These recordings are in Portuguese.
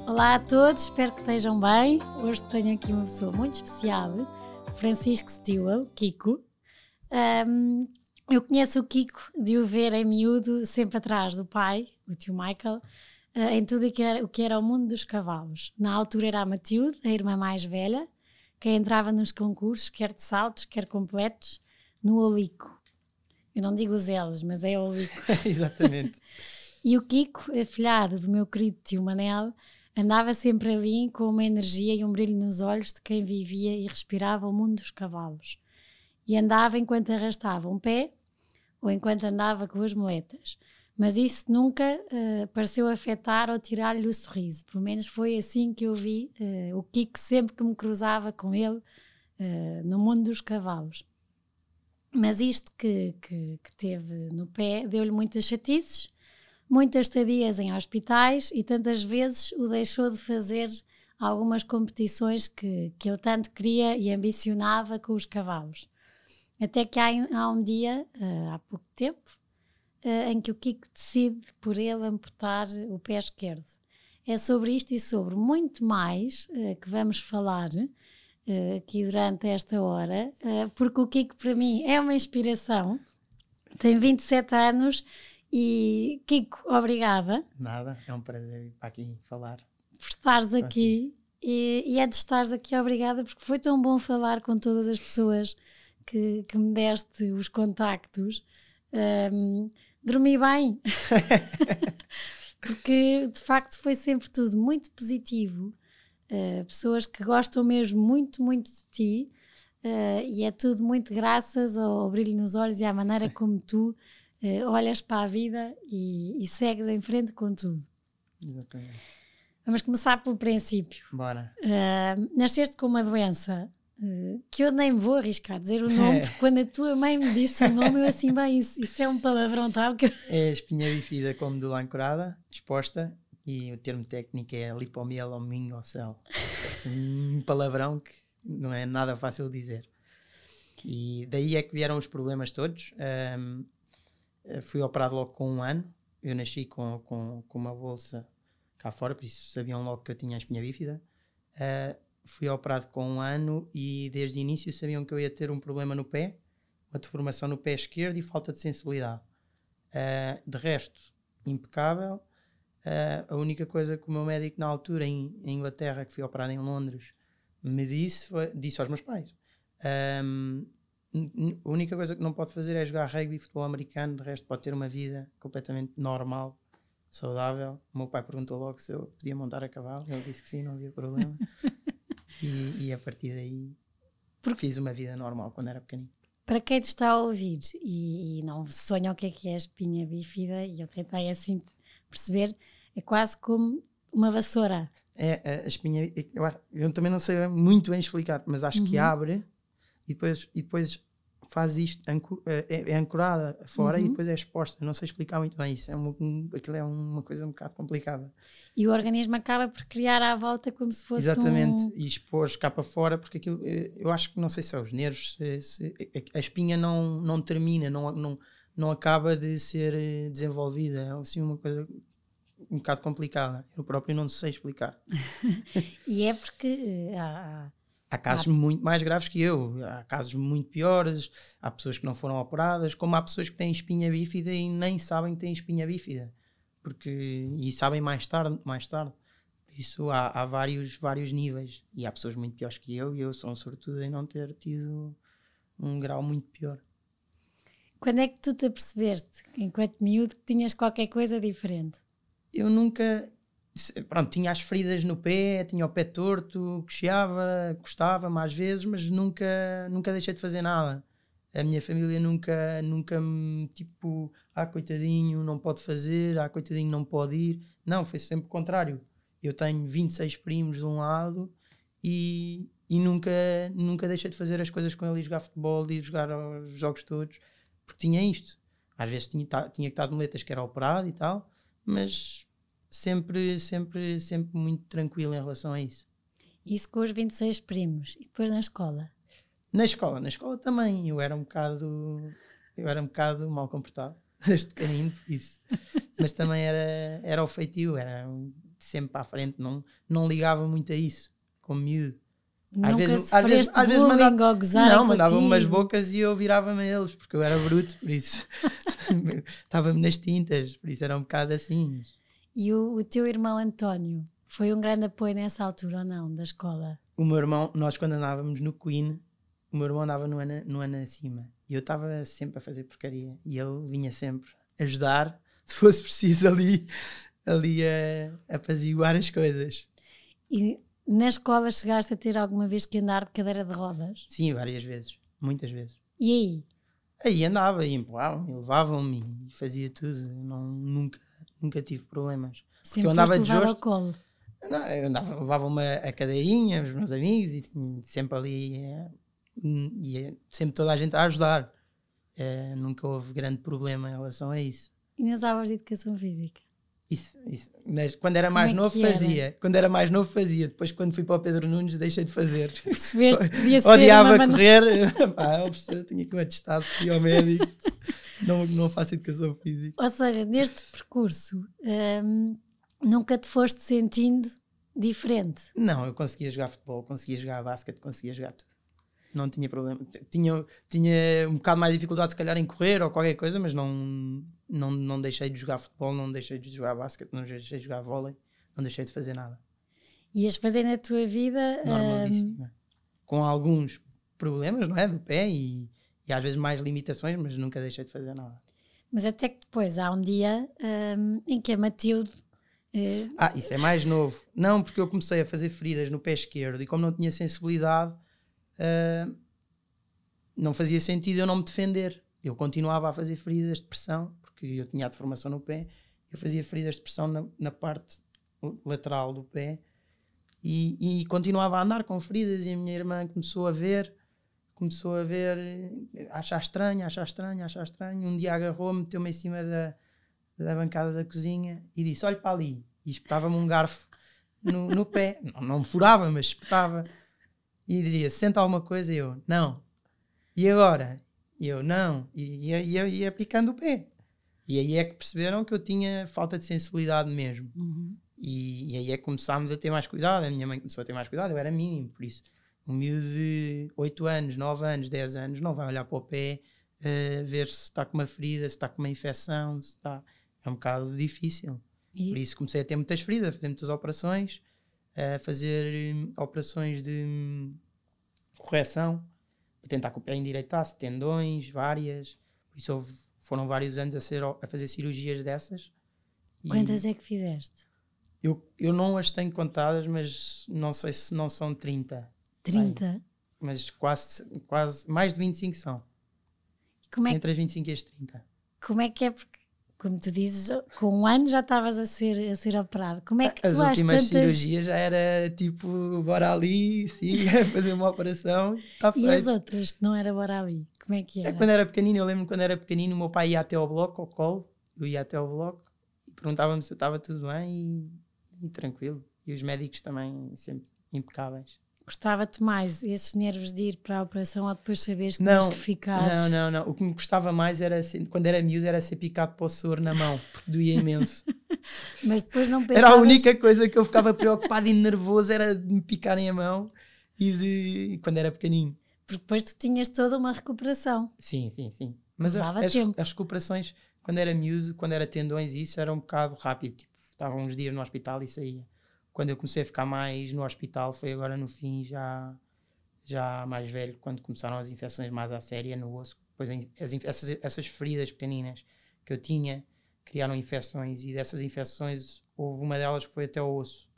Olá a todos, espero que estejam bem. Hoje tenho aqui uma pessoa muito especial, Francisco Stewell, Kiko. Eu conheço o Kiko de o ver em miúdo, sempre atrás do pai, o tio Michael, em tudo o que era o mundo dos cavalos. Na altura era a Matilde, a irmã mais velha, que entrava nos concursos, quer de saltos, quer completos, no Olico. Eu não digo os L's, mas é Olico. Exatamente. E o Kiko, afilhado do meu querido tio Manel, andava sempre ali com uma energia e um brilho nos olhos de quem vivia e respirava o mundo dos cavalos. E andava enquanto arrastava um pé ou enquanto andava com as muletas. Mas isso nunca pareceu afetar ou tirar-lhe o sorriso. Pelo menos foi assim que eu vi o Kiko sempre que me cruzava com ele no mundo dos cavalos. Mas isto que teve no pé deu-lhe muitas chatices, muitas estadias em hospitais e tantas vezes o deixou de fazer algumas competições que ele tanto queria e ambicionava com os cavalos. Até que há um dia, há pouco tempo, em que o Kiko decide por ele amputar o pé esquerdo. É sobre isto e sobre muito mais que vamos falar aqui durante esta hora, porque o Kiko para mim é uma inspiração, tem 27 anos e Kiko, obrigada. Nada, é um prazer vir para aqui falar. Por estares aqui e é de estares aqui, obrigada, porque foi tão bom falar com todas as pessoas que me deste os contactos. Dormi bem, porque de facto foi sempre tudo muito positivo. Pessoas que gostam mesmo muito, muito de ti, e é tudo muito graças ao brilho nos olhos e à maneira como tu olhas para a vida e segues em frente com tudo. Exatamente. Vamos começar pelo princípio. Bora. Nasceste com uma doença que eu nem vou arriscar dizer o nome, porque quando a tua mãe me disse o nome, eu assim, bem, isso é um palavrão tal que... É a espinha bífida com medula ancorada, exposta, e o termo técnico é lipomielomingocele. Um palavrão que não é nada fácil de dizer. E daí é que vieram os problemas todos. Fui operado logo com 1 ano. Eu nasci com uma bolsa cá fora, por isso sabiam logo que eu tinha a espinha bífida. Fui operado com 1 ano e desde o início sabiam que eu ia ter um problema no pé, uma deformação no pé esquerdo e falta de sensibilidade. De resto, impecável. A única coisa que o meu médico na altura em Inglaterra, que fui operado em Londres, me disse aos meus pais: a única coisa que não pode fazer é jogar rugby e futebol americano, de resto pode ter uma vida completamente normal, saudável. O meu pai perguntou logo se eu podia montar a cavalo, eu disse que sim, não havia problema. E a partir daí fiz uma vida normal quando era pequenino. Para quem te está a ouvir e não sonha o que é a espinha bífida, e eu tentei assim perceber, é quase como uma vassoura. A espinha, eu também não sei muito bem explicar, mas acho que abre e depois faz isto, é ancorada fora e depois é exposta. Não sei explicar muito bem isso, aquilo é uma coisa um bocado complicada. E o organismo acaba por criar à volta como se fosse exatamente, e expor cá para fora, porque aquilo, eu acho que não sei se é os nervos, a espinha não termina, não acaba de ser desenvolvida. É assim uma coisa um bocado complicada. Eu próprio não sei explicar. E é porque há casos muito mais graves que eu. Há casos muito piores. Há pessoas que não foram operadas, como há pessoas que têm espinha bífida e nem sabem que têm espinha bífida. E sabem mais tarde. Por isso há vários níveis. E há pessoas muito piores que eu, e eu sou um sortudo em não ter tido um grau muito pior. Quando é que tu te apercebeste, enquanto miúdo, que tinhas qualquer coisa diferente? Eu nunca... Pronto, tinha as feridas no pé, tinha o pé torto, coxeava, custava-me às vezes, mas nunca deixei de fazer nada. A minha família nunca me, tipo, coitadinho, não pode fazer, coitadinho, não pode ir. Não, foi sempre o contrário. Eu tenho 26 primos de um lado e nunca deixei de fazer as coisas com ele, ir jogar futebol, ir jogar os jogos todos, porque tinha isto. Às vezes tinha que estar de muletas, que era operado e tal, mas sempre muito tranquilo em relação a isso. Isso com os 26 primos. E depois na escola? Na escola também. Eu era um bocado mal comportado, desde pequenino, isso. Mas também era o feitio, sempre para a frente, não ligava muito a isso, como miúdo. Nunca sofreste bullying ou gozarem Não, mandavam umas contigo? bocas e eu virava-me a eles, porque eu era bruto, por isso estava-me nas tintas, por isso era um bocado assim. E o teu irmão António foi um grande apoio nessa altura ou não, da escola? O meu irmão, nós quando andávamos no Queen, o meu irmão andava no ano acima e eu estava sempre a fazer porcaria e ele vinha sempre ajudar, se fosse preciso ali a apaziguar as coisas. E na escola chegaste a ter alguma vez que andar de cadeira de rodas? Sim, várias vezes, muitas vezes. E aí? Aí andava e empurravam-me, levavam-me e fazia tudo, nunca tive problemas. Porque eu Sempre andava foste de levado ao josto. colo? Não, eu andava, levavam-me a cadeirinha, os meus amigos, e sempre ali, sempre toda a gente a ajudar. Nunca houve grande problema em relação a isso. E nas aulas de educação física? Quando era mais Como é novo que era? fazia. Quando era mais novo fazia. Depois, quando fui para o Pedro Nunes, deixei de fazer. Percebeste que podia ser Odiava uma correr. Pá, o professor tinha que ir atestado, fui ao médico. Não faço educação física. Ou seja, neste percurso, nunca te foste sentindo diferente? Não, eu conseguia jogar futebol, conseguia jogar basquete, conseguia jogar tudo. Não tinha problema. Tinha um bocado mais de dificuldade, se calhar, em correr ou qualquer coisa, mas não deixei de jogar futebol, não deixei de jogar basquete, não deixei de jogar vôlei, não deixei de fazer nada. Ias fazer na tua vida... Normalíssimo. Com alguns problemas, não é? Do pé e às vezes mais limitações, mas nunca deixei de fazer nada. Mas até que depois há um dia em que a Matilde... Isso é mais novo. Não, porque eu comecei a fazer feridas no pé esquerdo e como não tinha sensibilidade, não fazia sentido eu não me defender. Eu continuava a fazer feridas de pressão, porque eu tinha a deformação no pé, eu fazia feridas de pressão na parte lateral do pé e continuava a andar com feridas e a minha irmã começou a ver, achar estranho. Um dia agarrou-me, meteu-me em cima da bancada da cozinha e disse, olha para ali, e espetava-me um garfo no pé, não me furava, mas espetava e dizia, senta alguma coisa? E eu, não. E agora? E eu, não. E ia picando o pé. E aí é que perceberam que eu tinha falta de sensibilidade mesmo. Uhum. E aí é que começámos a ter mais cuidado. A minha mãe começou a ter mais cuidado, eu era mínimo, por isso um miúdo de 8 anos, 9 anos, 10 anos não vai olhar para o pé, ver se está com uma ferida, se está com uma infecção, se está... É um bocado difícil. Por isso comecei a ter muitas feridas, a fazer muitas operações, a fazer operações de correção, para tentar que o pé endireitasse, tendões, várias. Por isso foram vários anos a fazer cirurgias dessas. Quantas é que fizeste? Eu não as tenho contadas, mas não sei se não são 30. 30? Bem, mas quase mais de 25 são. Entre as 25 e as 30. Como é que é? Porque, como tu dizes, com um ano já estavas a ser operado. Como é que As tu às últimas tantas... cirurgias já era tipo, bora ali, sim, fazer uma operação, está feito. E as outras, que não era bora ali? Como é que era? Quando era pequenino, eu lembro quando era pequenino, o meu pai ia até ao bloco, ao colo, eu ia até ao bloco e perguntava-me se eu estava tudo bem e tranquilo. E os médicos também sempre impecáveis. Gostava-te mais esses nervos de ir para a operação ou depois saberes que tens que ficar? Não. O que me gostava mais era, quando era miúdo, era ser picado para o soro na mão, porque doía imenso. Mas depois não pensavas... Era a única coisa que eu ficava preocupado e nervoso, era de me picarem a mão quando era pequenino. Porque depois tu tinhas toda uma recuperação. Sim. Mas as recuperações, quando era miúdo, quando era tendões, isso era um bocado rápido. Tipo, estava uns dias no hospital e saía. Quando eu comecei a ficar mais no hospital foi agora no fim, já mais velho, quando começaram as infecções mais à séria no osso. Depois essas feridas pequeninas que eu tinha criaram infecções e dessas infecções houve uma delas que foi até o osso.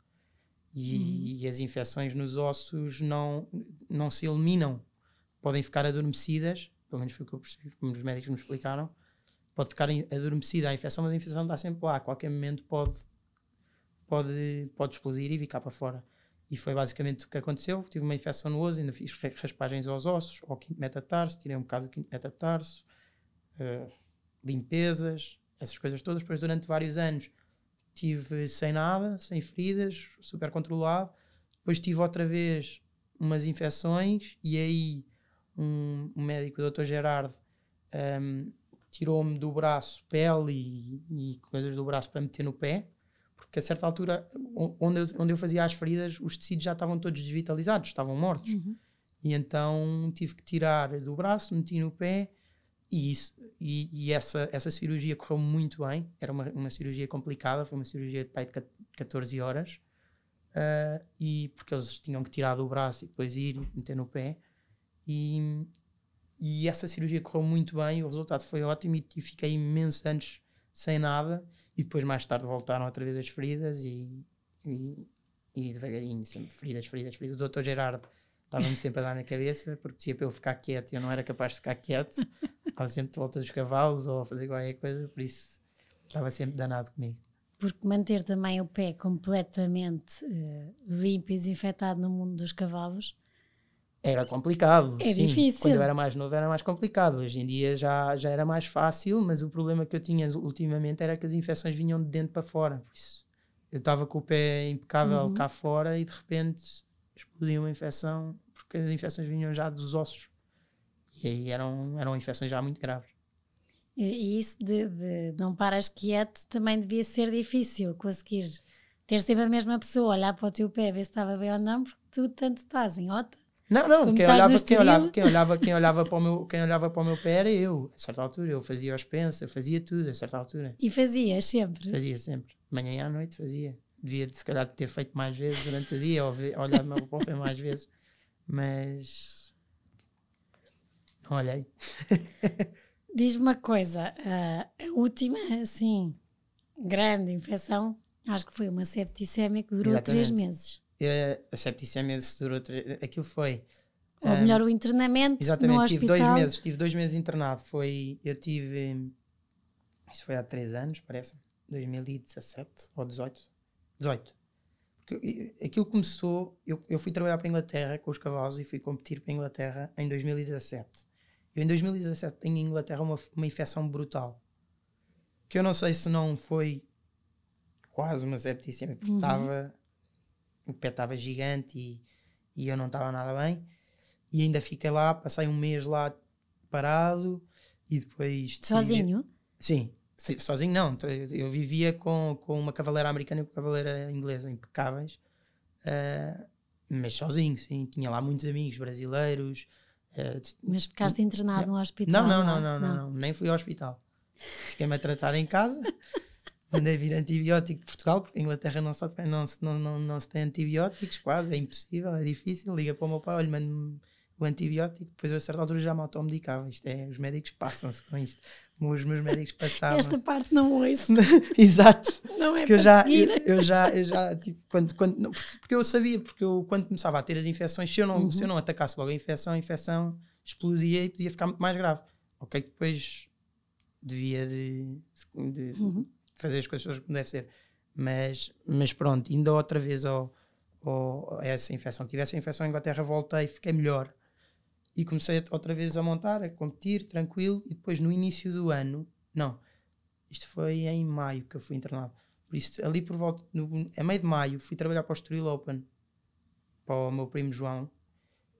E as infecções nos ossos não se eliminam. Podem ficar adormecidas, pelo menos foi o que eu percebi, como os médicos me explicaram. Pode ficar adormecida a infecção, mas a infecção está sempre lá. A qualquer momento pode explodir e ficar para fora. E foi basicamente o que aconteceu. Tive uma infecção no osso, ainda fiz raspagens aos ossos, ao quinto metatarso, tirei um bocado do quinto metatarso, limpezas, essas coisas todas. Depois, durante vários anos, tive sem nada, sem feridas, super controlado. Depois tive outra vez umas infecções e aí um médico, o Dr. Gerardo, tirou-me do braço pele e coisas do braço para meter no pé, porque a certa altura, onde eu fazia as feridas, os tecidos já estavam todos desvitalizados, estavam mortos. E então tive que tirar do braço, meti no pé, e essa cirurgia correu muito bem. Era uma cirurgia complicada, foi uma cirurgia de pai de 14 horas, e porque eles tinham que tirar do braço e depois ir meter no pé. E essa cirurgia correu muito bem, o resultado foi ótimo, e fiquei imensos anos sem nada, e depois mais tarde voltaram outra vez as feridas, e devagarinho, sempre feridas. O Dr. Gerardo estava-me sempre a dar na cabeça, porque dizia para eu ficar quieto, e eu não era capaz de ficar quieto, estava sempre de volta dos cavalos, ou a fazer qualquer coisa, por isso estava sempre danado comigo. Porque manter também o pé completamente limpo e desinfetado no mundo dos cavalos era complicado, é sim. difícil. Quando eu era mais novo era mais complicado. Hoje em dia já era mais fácil, mas o problema que eu tinha ultimamente era que as infecções vinham de dentro para fora. Por isso, eu estava com o pé impecável cá fora e de repente explodia uma infecção, porque as infecções vinham já dos ossos. E aí eram infecções já muito graves. E isso de não paras quieto também devia ser difícil conseguir ter sempre a mesma pessoa, olhar para o teu pé, ver se estava bem ou não, porque tu tanto estás em ota. Não, quem olhava para o meu pé era eu. A certa altura eu fazia os pensos, eu fazia tudo a certa altura. E fazias sempre? Fazia sempre. De manhã e à noite fazia. Devia se calhar ter feito mais vezes durante o dia, ou olhado para o pé mais vezes. Mas não olhei. Diz-me uma coisa, a última, assim, grande infecção, acho que foi uma septicémia que durou 3 meses. A septicémia durou 3... Aquilo foi... Ou melhor, o internamento no hospital. Tive 2 meses internado. Eu tive... Isso foi há 3 anos, parece. 2017 ou 18. Porque aquilo começou... Eu fui trabalhar para a Inglaterra com os cavalos e fui competir para a Inglaterra em 2017. Eu em 2017 tenho em Inglaterra uma infecção brutal. Que eu não sei se não foi quase uma septicémia, porque o pé estava gigante e eu não estava nada bem. E ainda fiquei lá, passei um mês lá parado e depois... Sozinho? Sim, sozinho não. Eu vivia com uma cavaleira americana e uma cavaleira inglesa, impecáveis. Mas sozinho, sim. Tinha lá muitos amigos brasileiros. Mas ficaste internado no hospital? Não, nem fui ao hospital. Fiquei-me a tratar em casa. Mandei vir antibiótico de Portugal, porque a Inglaterra não se tem antibióticos, quase, é impossível, é difícil. Liga para o meu pai, olha, manda-me o antibiótico, depois eu a certa altura já me automedicava. Os médicos passam-se com isto. Os meus médicos passavam. Esta parte não ouço. Exato. Não é porque para eu já tipo, porque eu sabia, porque eu quando começava a ter as infecções, se eu não atacasse logo a infecção explodia e podia ficar muito mais grave. Ok, depois devia de fazer as coisas como deve ser. Mas pronto, ainda outra vez a essa infecção. Tive essa infecção em Inglaterra, voltei, fiquei melhor. E comecei outra vez a montar, a competir, tranquilo. E depois, no início do ano... Não, isto foi em maio que eu fui internado. Por isso, ali por volta... a meio de maio, fui trabalhar para o Estoril Open. Para o meu primo João.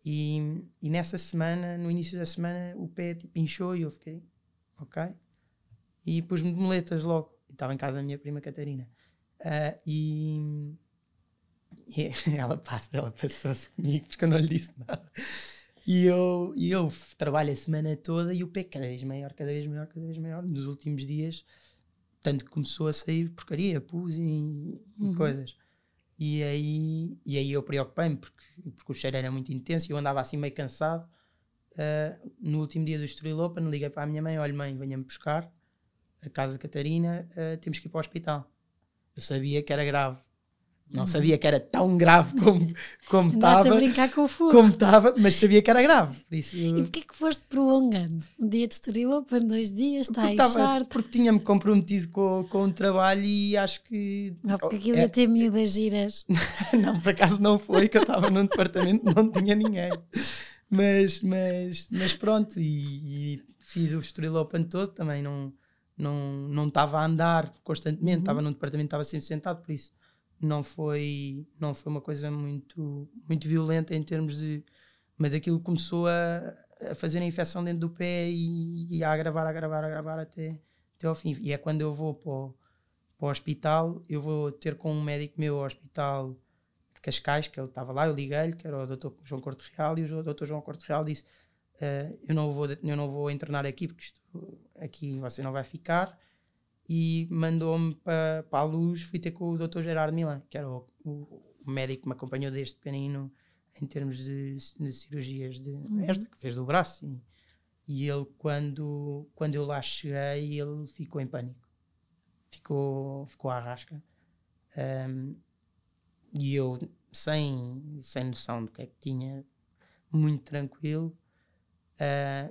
E nessa semana, no início da semana, o pé tipo, inchou e eu fiquei... Ok. E pus-me de muletas logo. E estava em casa da minha prima Catarina. E ela passou-se comigo porque eu não lhe disse nada. E eu trabalho a semana toda e o pé cada vez maior. Nos últimos dias, tanto que começou a sair porcaria, pus e coisas. E aí eu preocupei-me porque o cheiro era muito intenso e eu andava assim meio cansado. No último dia do Estoril Open, liguei para a minha mãe: olha, mãe, venha-me buscar a casa Catarina, temos que ir para o hospital. Eu sabia que era grave. Não sabia que era tão grave como estava. A brincar com o fogo. Como estava, mas sabia que era grave. Por isso, e porquê que foste prolongando? Um dia de Estoril Open, 2 dias, está a inchar. Porque tinha-me comprometido com o trabalho e acho que... Não, porque aquilo ia ter miúdas giras. Não, por acaso não foi, que eu estava num departamento, não tinha ninguém. Mas pronto, e fiz o Estoril Open todo, também não estava a andar constantemente, estava num departamento, estava sempre sentado, por isso não foi uma coisa muito violenta em termos de... Mas aquilo começou a fazer a infecção dentro do pé e a agravar até ao fim. E é quando eu vou para para o hospital, eu vou ter com um médico meu ao hospital de Cascais, que ele estava lá, eu liguei-lhe, que era o Dr. João Corte Real, e o Dr. João Corte Real disse, eu não vou internar aqui, porque aqui você não vai ficar, e mandou-me para a Luz. Fui ter com o Dr. Gerardo Milan, que era o médico que me acompanhou desde pequenino em termos de cirurgias esta que fez do braço, e ele, quando eu lá cheguei, ele ficou em pânico, ficou à rasca, e eu sem noção do que é que tinha, muito tranquilo.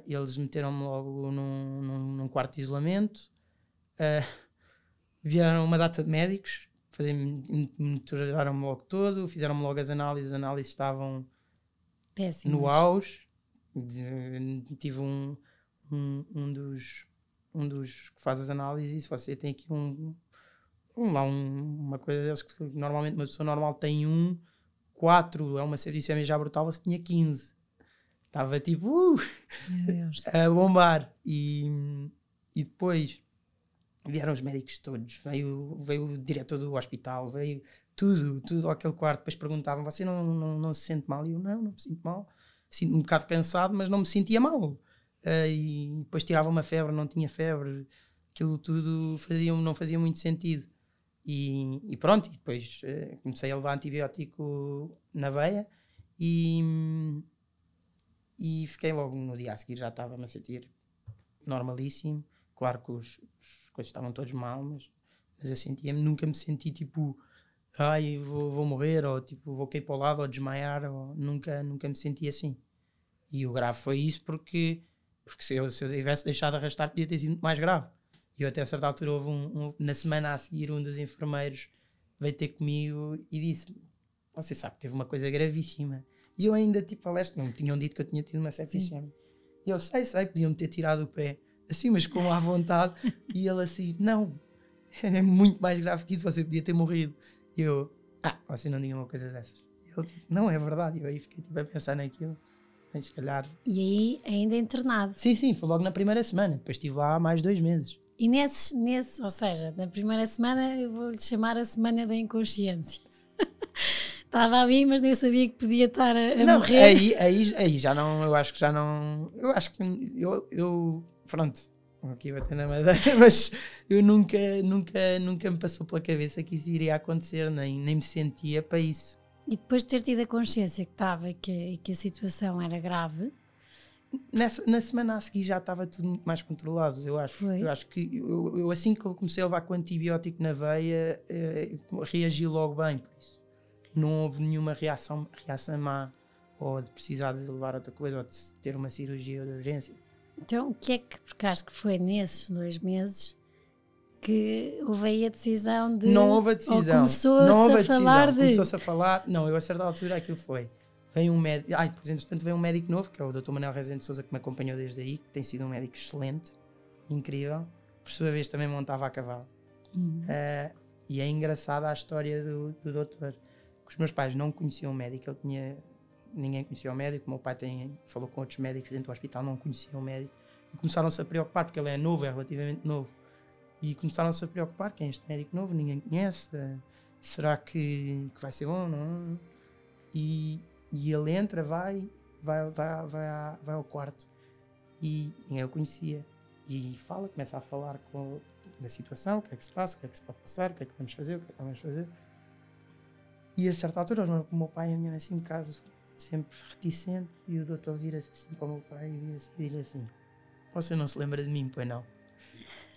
Eles meteram-me logo num quarto de isolamento. Vieram uma data de médicos, monitoraram-me logo todo, fizeram-me logo as análises estavam péssimas, no auge. Tive um dos que faz as análises, e se você tem aqui uma coisa deles que normalmente uma pessoa normal tem 4, é uma septicemia já brutal, você tinha 15. Estava tipo a bombar. E depois vieram os médicos todos, veio o diretor do hospital, veio tudo àquele quarto. Depois perguntavam, você não se sente mal? E eu, não me sinto mal, sinto-me um bocado cansado, mas não me sentia mal. E depois tirava uma febre, não tinha febre, aquilo tudo não fazia muito sentido. E pronto, e depois comecei a levar antibiótico na veia, e fiquei logo no dia a seguir, já estava-me a sentir normalíssimo. Claro que as coisas estavam todas mal, mas eu sentia-me, nunca me senti tipo, vou morrer, ou tipo, vou cair para o lado, ou desmaiar, ou nunca me senti assim. E o grave foi isso, porque se eu tivesse deixado de arrastar, podia ter sido muito mais grave. E eu até a certa altura houve na semana a seguir, um dos enfermeiros veio ter comigo e disse, você sabe que teve uma coisa gravíssima. E eu ainda, tipo, a leste, não me tinham dito que eu tinha tido uma septicemia. E eu sei, podiam-me ter tirado o pé, assim, mas com à vontade. E ele assim, não, é muito mais grave que isso, você podia ter morrido. E eu, você não diga uma coisa dessas. E ele, tipo, não, é verdade. E eu aí fiquei tipo, a pensar naquilo, mas se calhar... E aí, ainda internado? Sim, foi logo na primeira semana, depois estive lá mais 2 meses. E ou seja, na primeira semana, eu vou-lhe chamar a semana da inconsciência. Estava ali, mas nem sabia que podia estar a morrer. Aí já não, eu acho que já não, eu acho que eu pronto, aqui bater na madeira, mas eu nunca me passou pela cabeça que isso iria acontecer, nem me sentia para isso. E depois de ter tido a consciência que estava e que a situação era grave? Na semana a seguir já estava tudo muito mais controlado, eu acho. Foi? Eu acho que eu assim que comecei a levar com antibiótico na veia, reagi logo bem por isso. Não houve nenhuma reação má, ou de precisar de levar outra coisa, ou de ter uma cirurgia de urgência. Então, o que é que, porque acho que foi nesses 2 meses que houve aí a decisão de... Não houve a decisão. Ou começou-se a falar, não, eu a certa altura aquilo foi. Veio um médico, depois entretanto veio um médico novo, que é o Dr. Manuel Rezende de Sousa, que me acompanhou desde aí, que tem sido um médico excelente, incrível, por sua vez também montava a cavalo. E é engraçada a história do doutor. Os meus pais não conheciam o médico, ninguém conhecia o médico, o meu pai falou com outros médicos dentro do hospital, não conheciam o médico, e começaram-se a preocupar, porque ele é novo, é relativamente novo, e começaram-se a preocupar, quem é este médico novo, ninguém conhece, será que vai ser bom, não? E ele entra, vai ao quarto, e ninguém o conhecia, e começa a falar da situação, o que é que se passa, o que é que se pode passar, o que é que vamos fazer, E a certa altura, o meu pai e a minha mãe assim, em casa, sempre reticente, e o doutor vira-se assim para o meu pai e diz assim, você não se lembra de mim, pois não?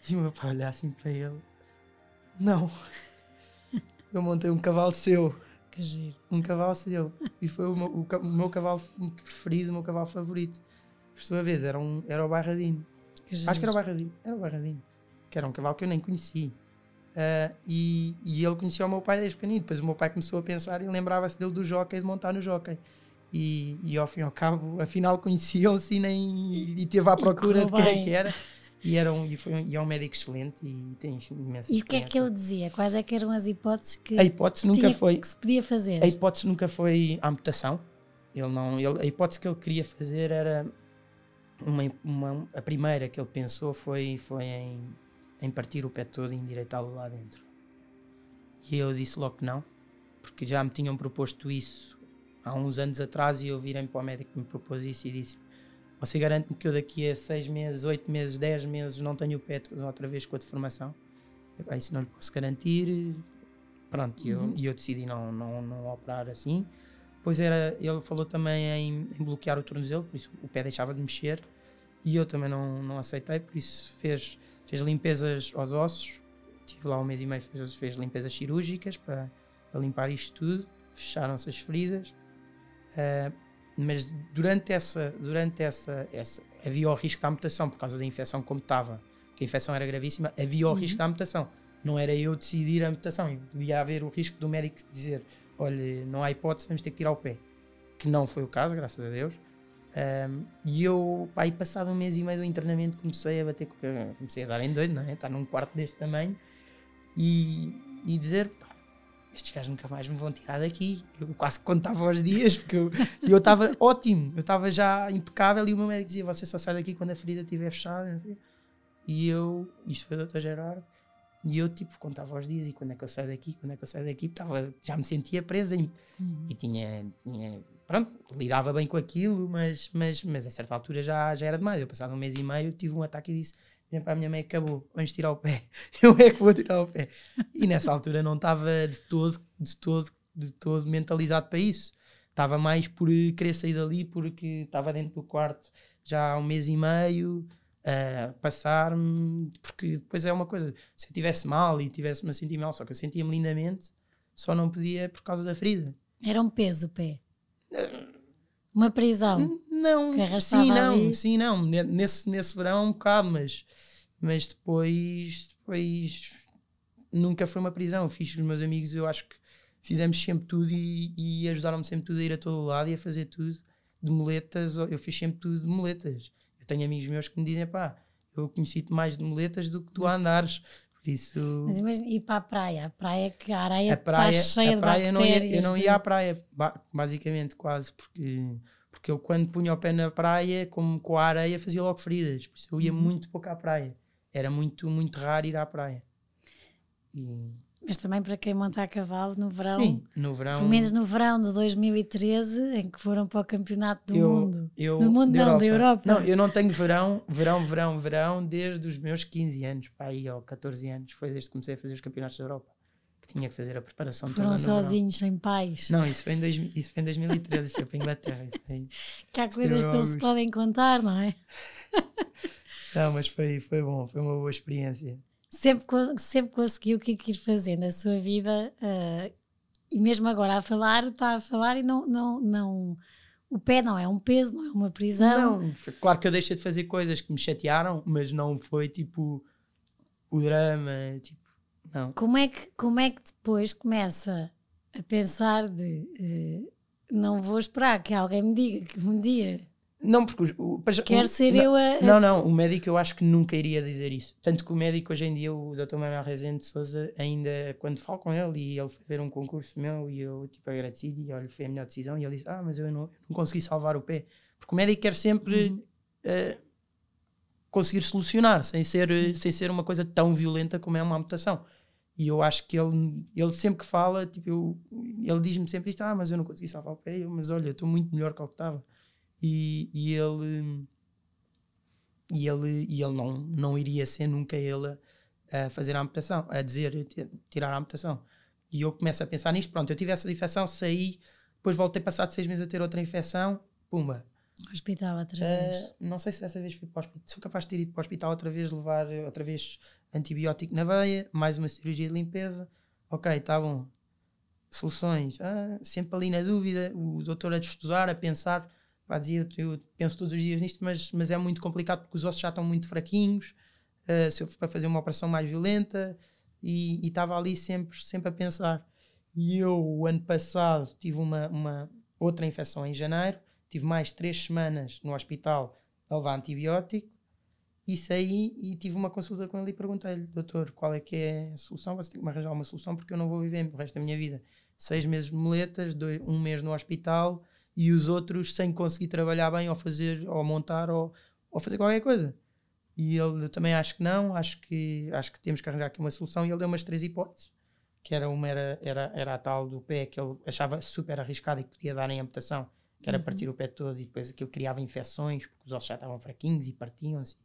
E o meu pai olha assim para ele, não, eu montei um cavalo seu. Que giro. Um cavalo seu. E foi o meu cavalo preferido, o meu cavalo favorito. Por sua vez, era o Bairradinho. Acho que era o Bairradinho. Que era um cavalo que eu nem conhecia. E ele conhecia o meu pai desde pequenino. Depois o meu pai começou a pensar e lembrava-se dele do jockey, de montar no jockey. E ao fim e ao cabo, afinal conheciam-se e teve à procura de quem é que era. E é um médico excelente e tem imensa experiência. E o que é que ele dizia? Quais é que eram as hipóteses que, que se podia fazer? A hipótese nunca foi a amputação. A hipótese que ele queria fazer era a primeira que ele pensou foi em partir o pé todo e endireitá-lo lá dentro. E eu disse logo que não, porque já me tinham proposto isso há uns anos atrás e eu virei para o médico que me propôs isso e disse: você garante-me que eu daqui a 6 meses, 8 meses, 10 meses não tenho o pé outra vez com a deformação? Isso não lhe posso garantir. Pronto, e eu decidi não operar assim. Depois ele falou também em bloquear o tornozelo, por isso o pé deixava de mexer e eu também não aceitei, por isso fez limpezas aos ossos. Estive lá 1 mês e meio, fez limpezas cirúrgicas para limpar isto tudo, fecharam-se as feridas, mas durante essa havia o risco da amputação por causa da infecção como estava, que a infecção era gravíssima, havia o risco da amputação. Não era eu decidir a amputação, e podia haver o risco do médico dizer: olha, não há hipótese, vamos ter que tirar o pé, que não foi o caso, graças a Deus. E eu, aí passado 1 mês e meio do internamento, comecei a bater, comecei a dar em doido, não é? Estar num quarto deste tamanho e dizer: pá, estes gajos nunca mais me vão tirar daqui. Eu quase contava os dias, porque eu estava ótimo, eu estava já impecável, e o meu médico dizia: você só sai daqui quando a ferida estiver fechada. E eu, isto foi o Dr. Gerardo, e eu tipo contava os dias, e quando é que eu saio daqui, já me sentia presa e tinha pronto, lidava bem com aquilo, mas a certa altura já era demais. Eu passado 1 mês e meio tive um ataque e disse para a minha mãe: acabou, vamos tirar o pé. Eu é que vou tirar o pé. E nessa altura não estava de todo mentalizado para isso. Estava mais por querer sair dali, porque estava dentro do quarto já há 1 mês e meio, passar-me, porque depois é uma coisa, se eu estivesse mal e estivesse-me a sentir mal, só que eu sentia-me lindamente, só não podia por causa da ferida. Era um peso o pé? Uma prisão? Não, sim, não. Nesse verão um bocado, mas depois nunca foi uma prisão. Fiz com os meus amigos, eu acho que fizemos sempre tudo e ajudaram-me sempre tudo a ir a todo lado e a fazer tudo de muletas. Eu fiz sempre tudo de muletas. Eu tenho amigos meus que me dizem: pá, eu conheci-te mais de muletas do que tu a andares. Por isso... Mas imagina, ir para a praia que a areia está cheia de bactérias. Eu não ia à praia, basicamente, quase, porque eu quando punha o pé na praia, como com a areia, fazia logo feridas. Por isso eu ia muito pouco à praia. Era muito, muito raro ir à praia. Mas também para quem monta a cavalo no verão. Sim, no verão. Pelo menos no verão de 2013, em que foram para o campeonato do mundo. Do mundo não, da Europa. Não, eu não tenho verão desde os meus 15 anos, pá, aí, ou 14 anos. Foi desde que comecei a fazer os campeonatos da Europa. Que tinha que fazer a preparação toda. Foram sozinhos, sem pais. Não, isso foi em 2013, foi para a Inglaterra. Isso aí. Que há coisas que não se podem contar, não é? Não, mas foi bom, foi uma boa experiência. Sempre conseguiu o que ir fazer na sua vida, e mesmo agora está a falar e não, o pé não é um peso, não é uma prisão. Não, claro que eu deixei de fazer coisas que me chatearam, mas não foi tipo o drama, tipo, não. Como é que depois começa a pensar não vou esperar que alguém me diga que um dia... Não, porque quero ser eu a... Não, o médico eu acho que nunca iria dizer isso. Tanto que o médico hoje em dia, o Dr. Manuel Rezende de Sousa, ainda quando falo com ele e ele foi ver um concurso meu e eu tipo agradecido e olha, foi a melhor decisão, e ele disse: mas eu não consegui salvar o pé. Porque o médico quer sempre conseguir solucionar, sem ser uma coisa tão violenta como é uma amputação. E eu acho que ele sempre que fala, tipo, ele diz-me sempre isto: mas eu não consegui salvar o pé. Mas olha, eu estou muito melhor que o que estava. E ele não iria ser nunca ele a fazer a amputação, a dizer tirar a amputação. E eu começo a pensar nisto. Pronto, eu tive essa infecção, saí, depois voltei passado 6 meses a ter outra infecção, pumba. Hospital outra vez. Não sei se dessa vez fui para o hospital, sou capaz de ter ido para o hospital outra vez, levar outra vez antibiótico na veia, mais uma cirurgia de limpeza. Ok, está bom. Soluções, sempre ali na dúvida, o doutor a estudar, a pensar. Pá, dizia, eu penso todos os dias nisto, mas é muito complicado porque os ossos já estão muito fraquinhos, se eu for para fazer uma operação mais violenta, e estava ali sempre a pensar. E eu, o ano passado, tive uma outra infecção em janeiro, tive mais 3 semanas no hospital a levar antibiótico, e saí e tive uma consulta com ele e perguntei-lhe: doutor, qual é que é a solução? Você tem que me arranjar uma solução porque eu não vou viver o resto da minha vida 6 meses de muletas, 1 mês no hospital, e os outros sem conseguir trabalhar bem ou fazer, ou montar, ou fazer qualquer coisa. E ele: eu também acho que não, acho que temos que arranjar aqui uma solução. E ele deu umas 3 hipóteses que era a tal do pé que ele achava super arriscada e que podia dar em amputação, que era partir o pé todo e depois aquilo criava infecções, porque os ossos já estavam fraquinhos e partiam-se.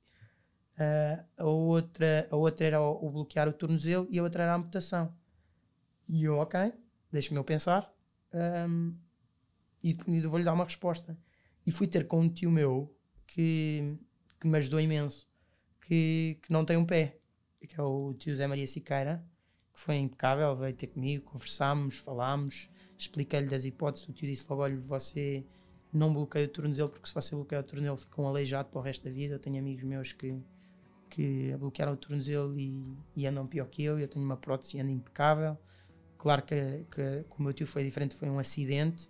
A outra era o bloquear o tornozelo e a outra era a amputação. E eu, ok, deixa-me eu pensar e vou-lhe dar uma resposta. E fui ter com um tio meu que me ajudou imenso, que não tem um pé, que é o tio Zé Maria Siqueira, que foi impecável, veio ter comigo, conversámos, falámos, expliquei-lhe das hipóteses. O tio disse logo, olha, você não bloqueia o tornozelo, porque se você bloqueia o tornozelo fica um aleijado para o resto da vida. Eu tenho amigos meus que bloquearam o tornozelo e andam pior que eu tenho uma prótese e ando impecável. Claro que o meu tio foi diferente, foi um acidente,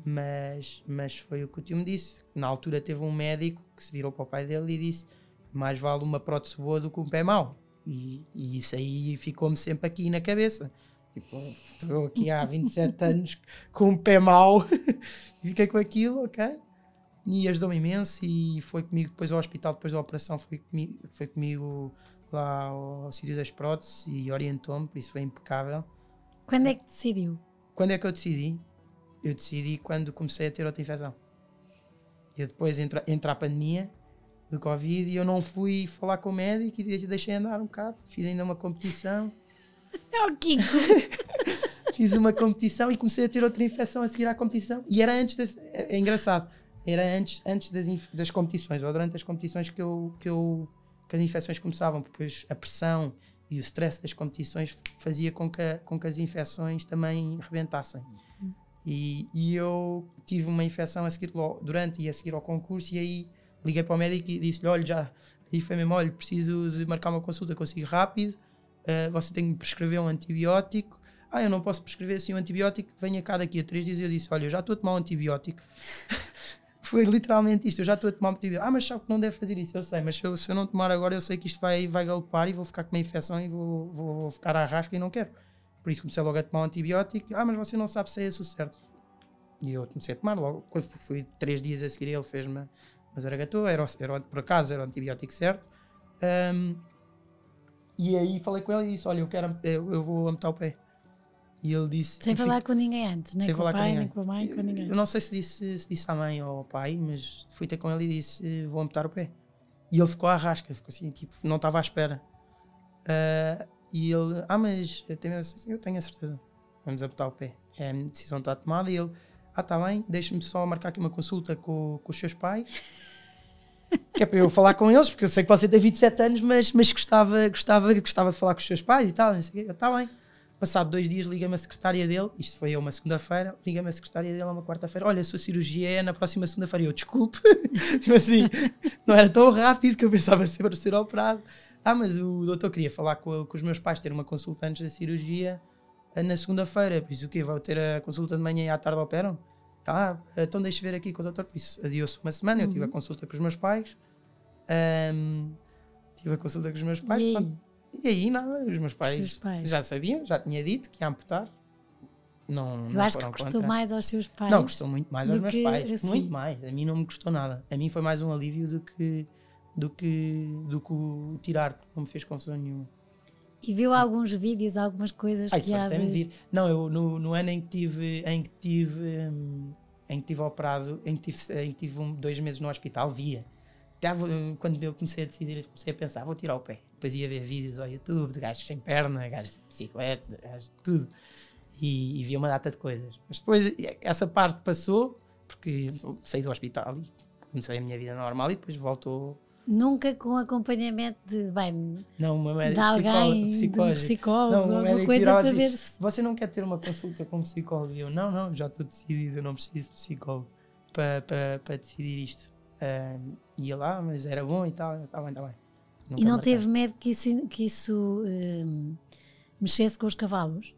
mas foi o que o tio me disse. Na altura teve um médico que se virou para o pai dele e disse, mais vale uma prótese boa do que um pé mau. E isso aí ficou-me sempre aqui na cabeça. Tipo, estou aqui há 27 anos com um pé mau e fiquei com aquilo, ok? E ajudou-me imenso e foi comigo depois ao hospital, depois da operação, foi comigo lá ao sítio das próteses e orientou-me, por isso foi impecável. Quando é que decidiu? Quando é que eu decidi? Eu decidi quando comecei a ter outra infecção. Eu depois entra a pandemia do Covid e eu não fui falar com o médico e deixei andar um bocado. Fiz ainda uma competição. É o Kiko! Fiz uma competição e comecei a ter outra infecção a seguir à competição. E era antes é engraçado. Era antes das competições, ou durante as competições que as infecções começavam, porque a pressão e o stress das competições fazia com que as infecções também rebentassem. E eu tive uma infecção a seguir durante e a seguir ao concurso, e aí liguei para o médico e disse-lhe, olha, aí foi mesmo, olha, preciso de marcar uma consulta consigo rápido, você tem que me prescrever um antibiótico. Eu não posso prescrever assim um antibiótico, venha cá daqui a 3 dias. E eu disse, olha, eu já estou a tomar um antibiótico. Foi literalmente isto, eu já estou a tomar um antibiótico. Mas sabe que não deve fazer isso, eu sei, mas se eu não tomar agora, eu sei que isto vai galopar e vou ficar com uma infecção e vou ficar à rasca e não quero. Por isso comecei logo a tomar um antibiótico. Mas você não sabe se é esse o certo. E eu comecei a tomar logo. Quando fui 3 dias a seguir, ele fez-me uma zaragatua, por acaso era o antibiótico certo. E aí falei com ele e disse, olha, eu vou amputar o pé. E ele disse... Sem falar com ninguém antes, nem com o pai, nem com a mãe, com ninguém. Eu não sei se disse à mãe ou ao pai, mas fui ter com ele e disse, vou amputar o pé. E ele ficou à rasca, ficou assim, tipo, não estava à espera. E ele, mas eu tenho a certeza, vamos amputar o pé. A decisão está tomada. E ele, está bem, deixa-me só marcar aqui uma consulta com os seus pais. Que é para eu falar com eles, porque eu sei que você tem 27 anos, mas gostava de falar com os seus pais e tal. Está bem. Passado 2 dias liga-me a secretária dele, isto foi uma segunda-feira, liga-me a secretária dele uma quarta-feira, olha, a sua cirurgia é na próxima segunda-feira. E eu, desculpe, tipo assim, não era tão rápido que eu pensava ser operado. Mas o doutor queria falar com os meus pais, ter uma consulta antes da cirurgia na segunda-feira, por isso o quê? Vou ter a consulta de manhã e à tarde operam? Então deixa ver aqui com o doutor, por isso adiou-se uma semana, eu tive a consulta com os meus pais, E aí nada, os meus pais já sabiam, já tinha dito que ia amputar. Eu acho que custou mais aos seus pais. Não, custou muito mais aos meus pais, assim. Muito mais. A mim não me custou nada. A mim foi mais um alívio do que o tirar, não me fez confusão nenhuma. E viu alguns vídeos, algumas coisas que há de... vir. Não, eu no ano em que tive operado, em que tive 2 meses no hospital, via. Quando eu comecei a decidir, comecei a pensar, vou tirar o pé. Depois ia ver vídeos ao YouTube de gajos sem perna, gajos de bicicleta, gajos de tudo. E via uma data de coisas. Mas depois essa parte passou, porque saí do hospital e comecei a minha vida normal e depois voltou. Nunca com acompanhamento de uma médica, de alguém, de um psicólogo, alguma coisa para ver se... Você não quer ter uma consulta com um psicólogo? E eu, não, já estou decidido, eu não preciso de psicólogo para decidir isto. Ia lá, mas era bom e tal, está bem. E não teve medo que isso mexesse com os cavalos?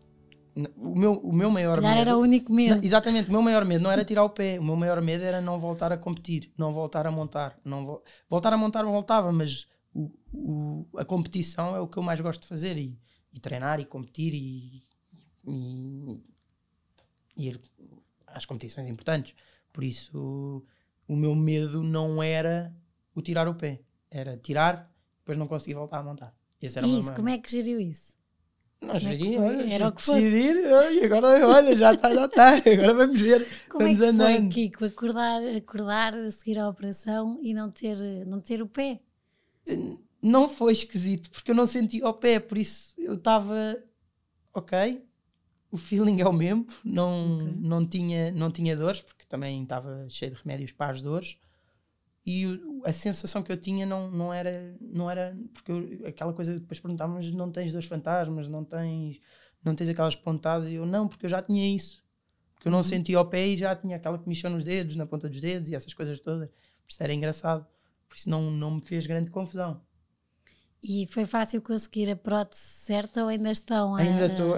O meu maior medo... era o único medo. Não, exatamente, o meu maior medo não era tirar o pé, o meu maior medo era não voltar a competir, não voltar a montar. Voltar a montar não voltava, mas a competição é o que eu mais gosto de fazer, e treinar e competir e ir às competições importantes. Por isso, o meu medo não era o tirar o pé, era tirar, depois não conseguir voltar a montar. Esse era isso, como é que geriu isso? Nós Como é que iria, foi? olha, Era o tive que de fosse. decidir, e agora, olha, já está, agora vamos ver, Como é vamos que foi, andando. Kiko, acordar a seguir à operação e não ter o pé? Não foi esquisito, porque eu não sentia o pé, por isso eu estava, ok, o feeling é o mesmo, não tinha dores, porque também estava cheio de remédios para as dores, e a sensação que eu tinha não era porque aquela coisa que depois perguntavam, mas não tens dores fantasmas, não tens aquelas pontadas, e eu não, porque eu já tinha isso, porque eu não sentia o pé e já tinha aquela comichão nos dedos, na ponta dos dedos e essas coisas todas, por isso era engraçado, por isso não me fez grande confusão. E foi fácil conseguir a prótese certa ou ainda estão a...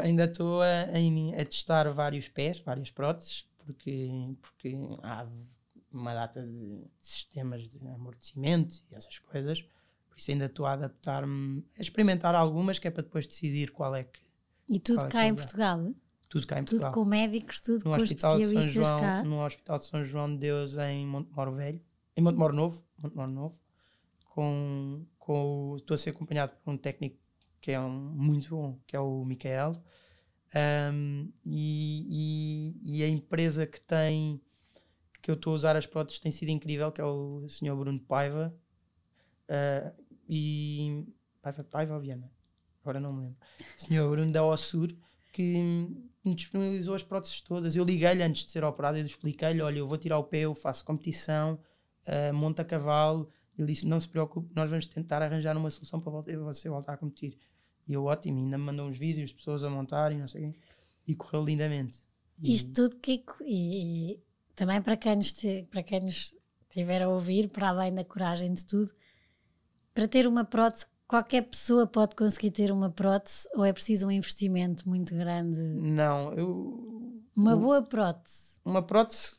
Ainda estou a testar vários pés, várias próteses, porque há uma data de sistemas de amortecimento e essas coisas, por isso ainda estou a adaptar-me, a experimentar algumas, que é para depois decidir qual é que... E tudo cá em Portugal? Tudo cá em Tudo Portugal. com médicos, tudo No com Hospital de São especialistas João, cá? no Hospital de São João de Deus em Montemor Velho, em Montemor Novo, estou a ser acompanhado por um técnico que é muito bom, que é o Micael, e a empresa que eu estou a usar as próteses tem sido incrível, que é o Sr. Bruno Paiva, e Paiva ou Viana? Agora não me lembro. O Sr. Bruno da Ossur, que me disponibilizou as próteses todas. Eu liguei-lhe antes de ser operado e expliquei-lhe, olha, eu vou tirar o pé, eu faço competição, monto a cavalo. Ele disse, não se preocupe, nós vamos tentar arranjar uma solução para você voltar a competir. E eu, ótimo, ainda me mandou uns vídeos de pessoas a montarem, não sei o quê, e correu lindamente. Isto tudo, Kiko, e também para quem nos estiver a ouvir, para além da coragem de tudo, para ter uma prótese, qualquer pessoa pode conseguir ter uma prótese ou é preciso um investimento muito grande? Não, Uma boa prótese. Uma prótese,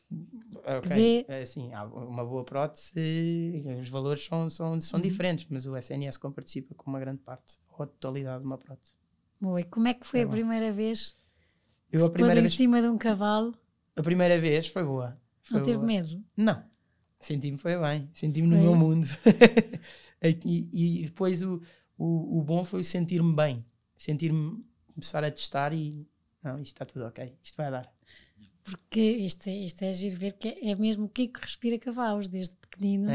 ok, assim, uma boa prótese, os valores são diferentes, mas o SNS participa com uma grande parte, ou a totalidade de uma prótese. Boa, e como é que foi a primeira vez que Eu se pôs em cima de um cavalo? A primeira vez foi boa. Não teve medo? Não, senti-me foi bem, senti-me no meu mundo. e depois o bom foi sentir-me bem, começar a testar e não, isto está tudo ok, isto vai dar. Porque isto é giro ver que é mesmo o Kiko respira cavalos desde pequenino,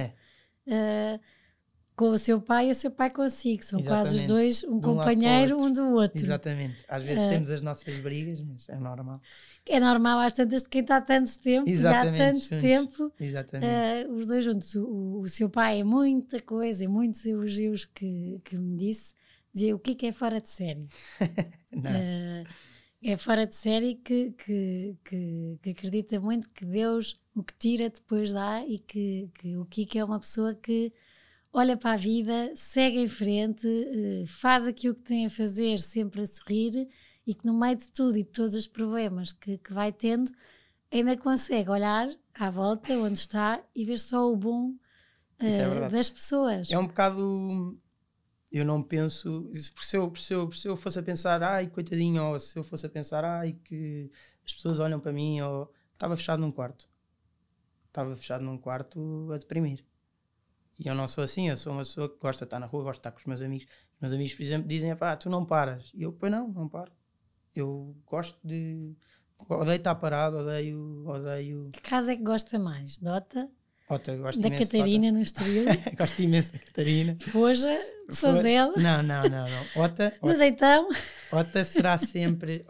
com o seu pai e o seu pai consigo, são quase os dois um companheiro um do outro. Exatamente, às vezes temos as nossas brigas, mas é normal. É normal às tantas de quem está há tanto tempo, exatamente, e há tanto juntos. tempo, Exatamente. os dois juntos. O seu pai é muita coisa, e muitos elogios que me dizia o Kiko é fora de série. É fora de série que acredita muito que Deus o que tira depois dá e que o Kiko é uma pessoa que olha para a vida, segue em frente, faz aquilo que tem a fazer sempre a sorrir e que no meio de tudo e de todos os problemas que vai tendo ainda consegue olhar à volta onde está e ver só o bom das pessoas. É um bocado... Eu não penso, se eu fosse a pensar, ai, coitadinho, ou se eu fosse a pensar, ai, que as pessoas olham para mim, ou estava fechado num quarto a deprimir. E eu não sou assim, eu sou uma pessoa que gosta de estar na rua, gosta de estar com os meus amigos. Os meus amigos, por exemplo, dizem, pá, tu não paras. E eu, pois não paro. Eu gosto de... Odeio estar parado, odeio... Que casa é que gosta mais? Dota? Gosto da Catarina no Estoril? Gosto imenso da Catarina. Foja, Sozela? Não. No Azeitão? Ota será sempre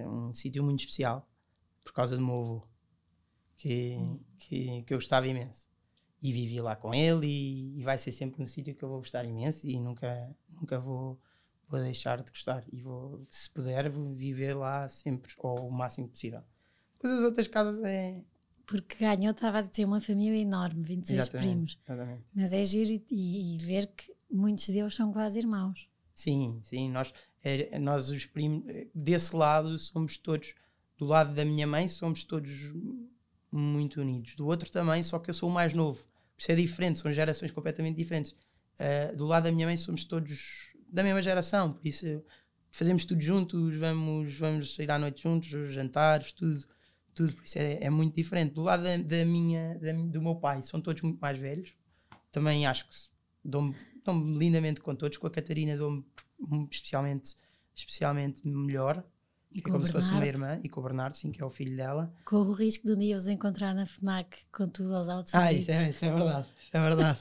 um sítio muito especial por causa do meu avô, que eu gostava imenso. E vivi lá com ele e vai ser sempre um sítio que eu vou gostar imenso e nunca vou deixar de gostar. E vou, se puder, vou viver lá sempre, ou o máximo possível. Depois as outras casas é... Porque ganhou, estava a ter uma família enorme, 26 primos. Exatamente. Mas é giro e ver que muitos deles são quase irmãos. Sim, nós os primos, desse lado somos todos, do lado da minha mãe somos todos muito unidos. Do outro também, só que eu sou o mais novo. Isso é diferente, são gerações completamente diferentes. Do lado da minha mãe somos todos da mesma geração, por isso fazemos tudo juntos, vamos sair à noite juntos, jantares, tudo, por isso é muito diferente. Do lado do meu pai são todos muito mais velhos, também acho que dou-me lindamente com todos. Com a Catarina dou-me especialmente melhor. E É com como o se fosse uma Bernardo? irmã. E com o Bernardo, sim, que é o filho dela. Corro o risco de um dia vos encontrar na FNAC com tudo aos altos Isso é verdade. Isso é verdade.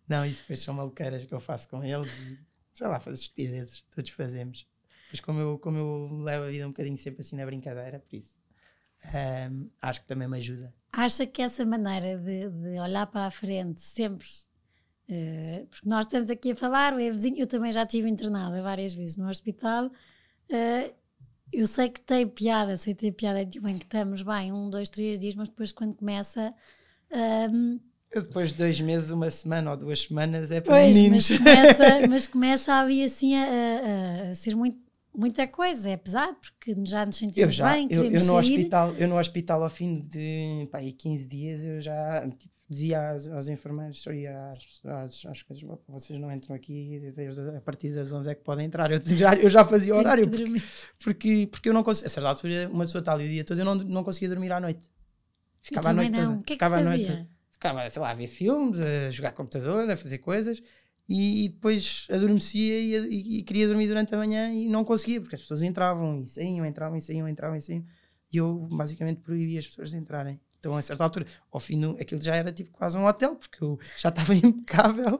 Não, isso depois são maluqueiras que eu faço com eles. E, sei lá, fazer estupidezes. Todos fazemos. Mas como eu levo a vida um bocadinho sempre assim na brincadeira, por isso acho que também me ajuda. Acha que essa maneira de olhar para a frente sempre, porque nós estamos aqui a falar, o vizinho, eu também já estive internada várias vezes no hospital, eu sei que tem piada, sei ter piada, bem, que estamos bem, 1, 2, 3 dias, mas depois quando começa... Eu depois de 2 meses, 1 semana ou 2 semanas é para meninos. Mas começa a vir assim a ser muita coisa, é pesado, porque já nos sentimos bem, queremos sair. Eu no hospital ao fim de 15 dias eu já dizia aos enfermeiros e às coisas, vocês não entram aqui, a partir das 11 é que podem entrar. Eu já fazia horário porque eu não conseguia, a certa altura uma pessoa está ali o dia todo, eu não conseguia dormir à noite. Ficava à noite toda. O que é que fazia? Ficava, sei lá, a ver filmes, a jogar computador, a fazer coisas e depois adormecia e queria dormir durante a manhã e não conseguia, porque as pessoas entravam e saíam, entravam e saíam, entravam e saíam, e eu basicamente proibia as pessoas de entrarem. Então a certa altura, ao fim, aquilo já era tipo quase um hotel, porque eu já estava impecável,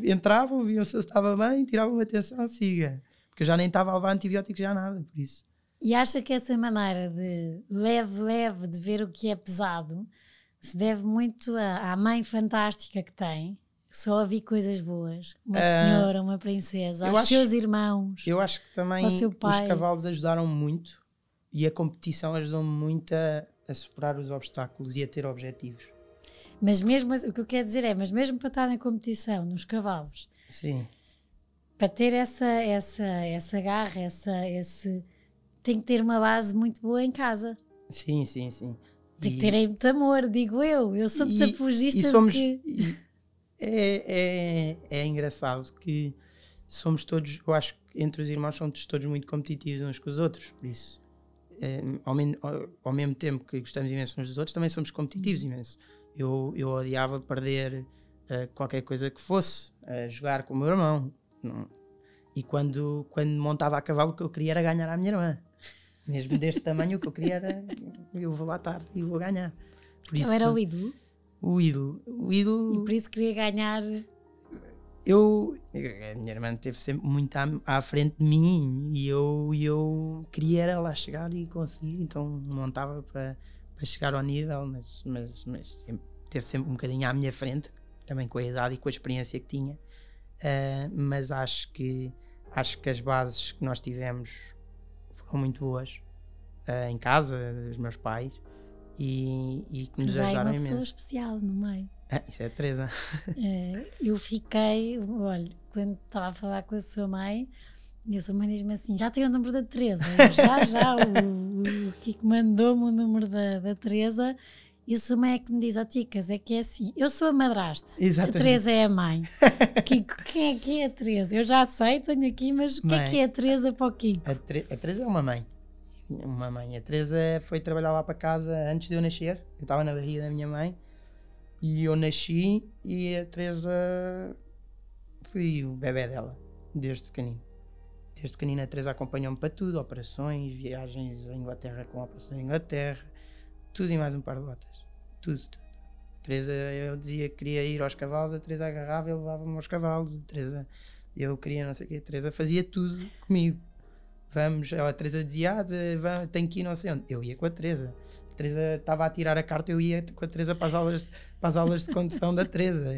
entravam, viam se eu estava bem, tiravam a atenção, siga, porque eu já nem estava a levar antibióticos, já nada, por isso. E acha que essa maneira de leve de ver o que é pesado se deve muito à mãe fantástica que tem, que só ouvi coisas boas, uma senhora, uma princesa, aos seus irmãos, eu acho que também ao seu pai. Os cavalos ajudaram muito e a competição ajudou-me muito a superar os obstáculos e a ter objetivos. Mas mesmo, o que eu quero dizer é, mas mesmo para estar na competição, nos cavalos, sim, para ter essa garra, tem que ter uma base muito boa em casa. Sim. Tem que ter aí muito amor, digo eu sou muito apologista é engraçado que somos todos, eu acho que entre os irmãos somos todos muito competitivos uns com os outros, por isso ao mesmo tempo que gostamos imenso uns dos outros, também somos competitivos imenso. Eu odiava perder qualquer coisa que fosse, jogar com o meu irmão, e quando montava a cavalo o que eu queria era ganhar à minha irmã. Mesmo deste tamanho, o que eu queria era eu vou lá estar e vou ganhar. Por isso, era o ídolo? O ídolo. E por isso queria ganhar. A minha irmã esteve sempre muito à frente de mim e eu queria era lá chegar e conseguir, então montava para chegar ao nível, mas sempre, teve sempre um bocadinho à minha frente, também com a idade e com a experiência que tinha. Mas acho que as bases que nós tivemos foram muito boas em casa, dos meus pais, e que nos ajudaram imenso. Mas há uma pessoa especial no meio. Isso é a Teresa. Eu fiquei, olha, quando estava a falar com a sua mãe, e a sua mãe diz-me assim, já tenho o número da Teresa, o Kiko mandou-me o número da Teresa, e a sua mãe é que me diz, Ticas, é que é assim, eu sou a madrasta, exatamente. A Teresa é a mãe. Kiko, quem é que é a Teresa? Eu já sei, tenho aqui, mas o que é a Teresa para o Kiko? A Teresa é uma mãe. A Teresa foi trabalhar lá para casa antes de eu nascer, eu estava na barriga da minha mãe, e eu nasci e a Teresa foi o bebé dela, desde pequenino. Desde pequenino a Teresa acompanhou-me para tudo, operações, viagens à Inglaterra com operações à Inglaterra, tudo e mais um par de botas. Tudo. A Teresa, eu dizia que queria ir aos cavalos, a Teresa agarrava e levava-me aos cavalos. A Teresa, eu queria não sei o quê, a Teresa fazia tudo comigo. Vamos, a Teresa dizia, tenho que ir não sei onde. Eu ia com a Teresa. A Teresa estava a tirar a carta, eu ia com a Teresa para as aulas de condução da Teresa.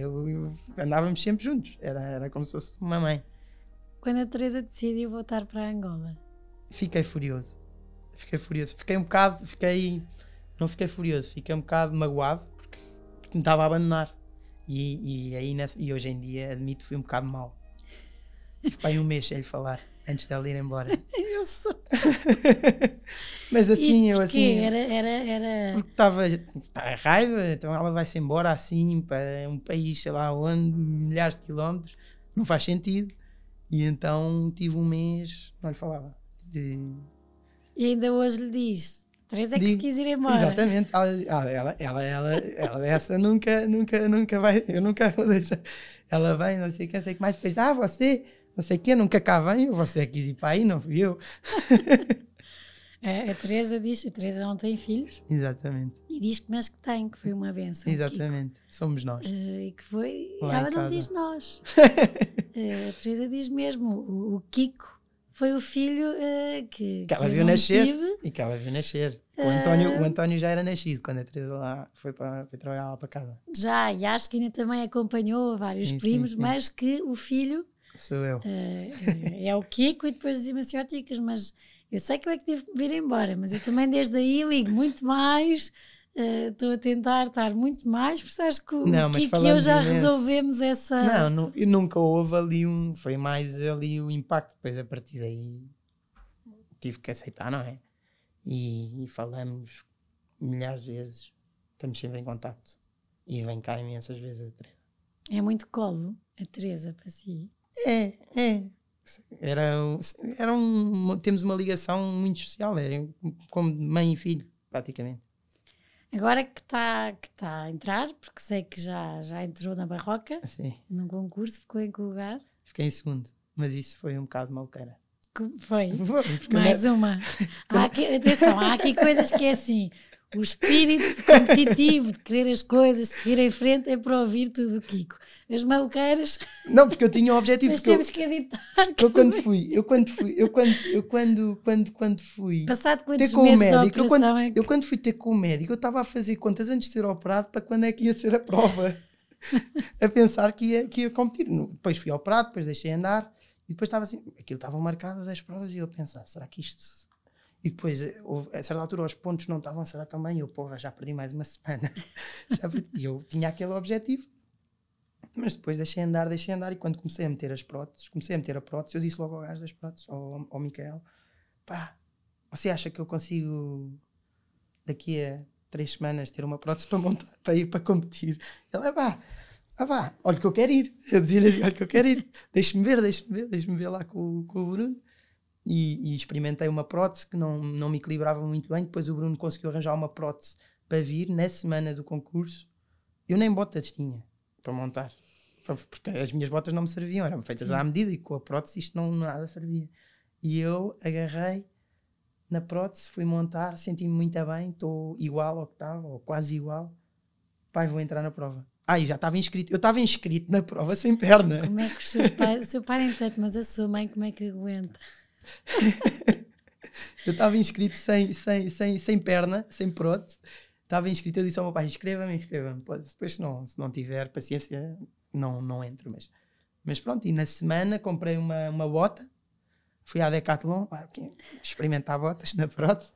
Andávamos sempre juntos, era como se fosse uma mãe. Quando a Teresa decidiu voltar para Angola? Fiquei furioso. Fiquei um bocado, não fiquei furioso, fiquei um bocado magoado porque me estava a abandonar. E hoje em dia, admito, fui um bocado mau. Tive para aí um mês sem lhe falar, antes dela ir embora. Eu sou. Mas assim, isto eu assim. Era. Porque estava a raiva, então ela vai-se embora assim para um país, sei lá onde, milhares de quilómetros, não faz sentido. E então tive um mês, não lhe falava. E ainda hoje lhe diz: Teresa é que se quis ir embora. Exatamente. Ela essa nunca vai, eu nunca vou deixar. Ela vem, não sei o que mais, depois, você, não sei o que, nunca cá vem, você quis ir para aí, não fui eu. A Teresa diz, a Teresa não tem filhos. Exatamente. E diz que mas que tem, que foi uma benção. Exatamente, Kiko. Somos nós. E que foi, lá ela não diz nós. A Teresa diz mesmo, o Kiko foi o filho que ela viu nascer. E que ela viu nascer. O António já era nascido quando a Teresa lá foi trabalhar lá para casa. Já, e acho que ainda também acompanhou vários primos, sim. Mas que o filho sou eu. É o Kiko, e depois dizia-me assim, Ticas, mas eu sei que eu é que tive que vir embora, mas eu também desde aí ligo muito mais, estou a tentar estar muito mais, porque acho que o Kiko e eu já resolvemos essa... Não, nunca houve ali foi mais ali o impacto, depois a partir daí tive que aceitar, não é? E falamos milhares de vezes, estamos sempre em contacto, e vem cá imensas vezes a Teresa. É muito colo a Teresa para si? É. Temos uma ligação muito especial, como mãe e filho, praticamente. Agora que está a entrar, porque sei que já entrou na Barroca, sim. Num concurso, ficou em que lugar? Fiquei em segundo, mas isso foi um bocado maluqueira. Foi? Mais uma. Atenção, há aqui coisas que é assim, o espírito competitivo de querer as coisas, de seguir em frente, é para ouvir tudo o Kiko. As maluqueiras... Não, porque eu tinha um objetivo. Mas temos que editar. Quando fui passado quantos meses de operação eu quando fui ter com o médico, eu estava a fazer contas antes de ser operado para quando é que ia ser a prova. A pensar que ia competir. Depois fui operado, depois deixei andar, e depois estava assim, aquilo estava marcado 10 provas, e eu a pensar, será que isto... E depois, a certa altura, os pontos não estavam, será também? Eu, já perdi mais uma semana. E eu tinha aquele objetivo. Mas depois deixei andar, e quando comecei a meter a prótese, eu disse logo ao gajo das próteses, ao Micael, você acha que eu consigo daqui a 3 semanas ter uma prótese para montar, para ir para competir? Ele, olha que eu quero ir. Eu dizia-lhe assim, olha que eu quero ir, deixa-me ver lá com o Bruno. E experimentei uma prótese que não me equilibrava muito bem. Depois o Bruno conseguiu arranjar uma prótese para vir na semana do concurso. Eu nem botas tinha para montar, porque as minhas botas não me serviam, eram feitas à medida, e com a prótese isto não nada servia. E eu agarrei na prótese, fui montar, senti-me muito bem, estou igual ao que estava, ou quase igual. Vou entrar na prova. E já estava inscrito. Eu estava inscrito na prova sem perna. Como é que o seu pai nem tanto, mas a sua mãe como é que aguenta? Eu estava inscrito sem perna, sem prótese. Estava inscrito, eu disse ao meu pai, inscreva-me. Depois se não tiver paciência, não entro. Mas pronto, e na semana comprei uma bota, fui à Decathlon, experimentar botas na prótese.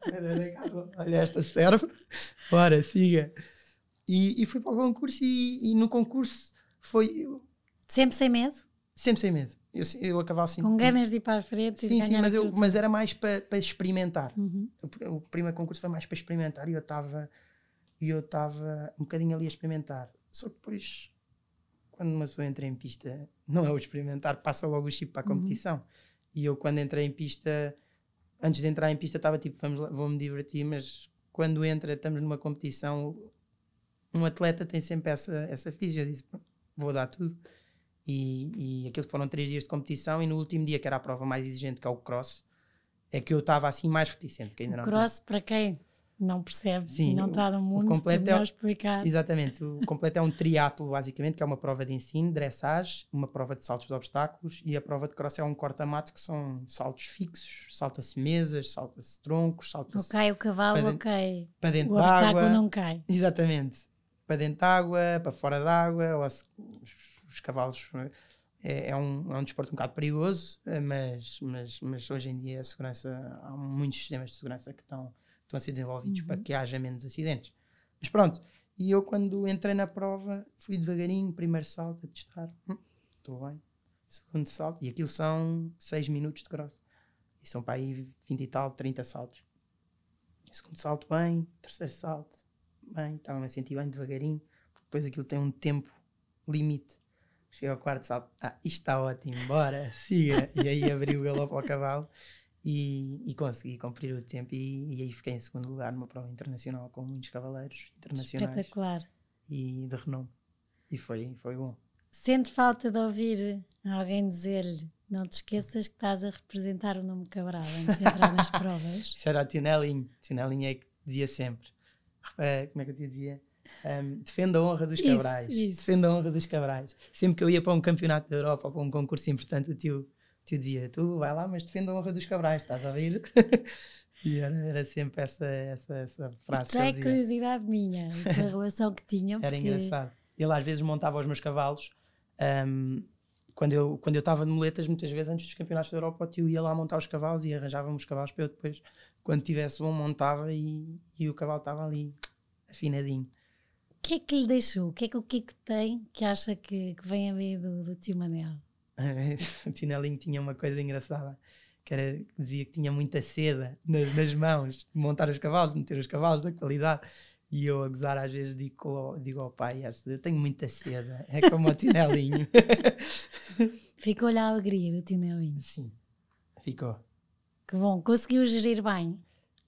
Olha, esta serve, bora, siga. E fui para o concurso, e no concurso foi... Sempre sem medo? Sempre sem medo. Eu acabava assim... Com ganas de ir para a frente e de ganhar. Sim, mas era mais para experimentar. Uhum. O primeiro concurso foi mais para experimentar, e eu estava um bocadinho ali a experimentar. Só que depois, quando uma pessoa entra em pista, não é o experimentar, passa logo o chip para a competição. Uhum. E eu, quando entrei em pista, antes de entrar em pista, estava tipo, vou-me divertir, mas quando estamos numa competição, um atleta tem sempre essa física. Eu disse, vou dar tudo. E aquilo foram 3 dias de competição, e no último dia, que era a prova mais exigente, que é o cross, é que eu estava assim mais reticente. Que ainda não cross, para quem não percebe, sim, não está no mundo, completo é explicar. Exatamente, o completo é um triatlo, basicamente, que é uma prova de ensino, dressage, uma prova de saltos de obstáculos, e a prova de cross é um corta-mato, que são saltos fixos, salta-se mesas, salta-se troncos, salta-se... Ok, o cavalo, para dentro o da água. O obstáculo não cai. Exatamente. Para dentro da água, para fora da água, os cavalos é um desporto um bocado perigoso, mas hoje em dia a segurança, há muitos sistemas de segurança que estão a ser desenvolvidos para que haja menos acidentes. Mas pronto, e eu quando entrei na prova fui devagarinho, primeiro salto a testar, estou bem, segundo salto, e aquilo são 6 minutos de cross, e são para aí 20 e tal, 30 saltos. Segundo salto bem, terceiro salto bem, estava-me a sentir bem devagarinho, porque depois aquilo tem um tempo limite. Cheguei ao quarto salto, isto está ótimo, bora, siga. E aí abri o galope ao cavalo, e consegui cumprir o tempo e aí fiquei em segundo lugar numa prova internacional com muitos cavaleiros internacionais. Espetacular. E de renome. E foi bom. Sente falta de ouvir alguém dizer-lhe: não te esqueças que estás a representar o nome Cabral antes de entrar nas provas? Isso era o tio Nelinho. O tio Nelinho é que dizia sempre. Como é que eu te dizia? Defenda a honra dos Cabrais. Isso. Defenda a honra dos Cabrais. Sempre que eu ia para um campeonato da Europa ou para um concurso importante, o tio dizia: tu vai lá, mas defenda a honra dos Cabrais, estás a ouvir? E era sempre essa frase. Já é curiosidade minha, a relação que tinham. Era engraçado. Ele às vezes montava os meus cavalos. Quando eu estava de muletas, muitas vezes antes dos campeonatos da Europa, o tio ia lá montar os cavalos e arranjava-me os cavalos para eu depois, quando tivesse um, montava e o cavalo estava ali afinadinho. O que é que lhe deixou? O que é que o Kiko tem que acha que vem a ver do tio Manel? O tio Nelinho tinha uma coisa engraçada, que dizia que tinha muita seda nas mãos de montar os cavalos, de meter os cavalos da qualidade. E eu a gozar às vezes digo ao pai: eu tenho muita seda, é como o tio Nelinho. Ficou-lhe a alegria do tio Nelinho? Sim, ficou. Que bom, conseguiu gerir bem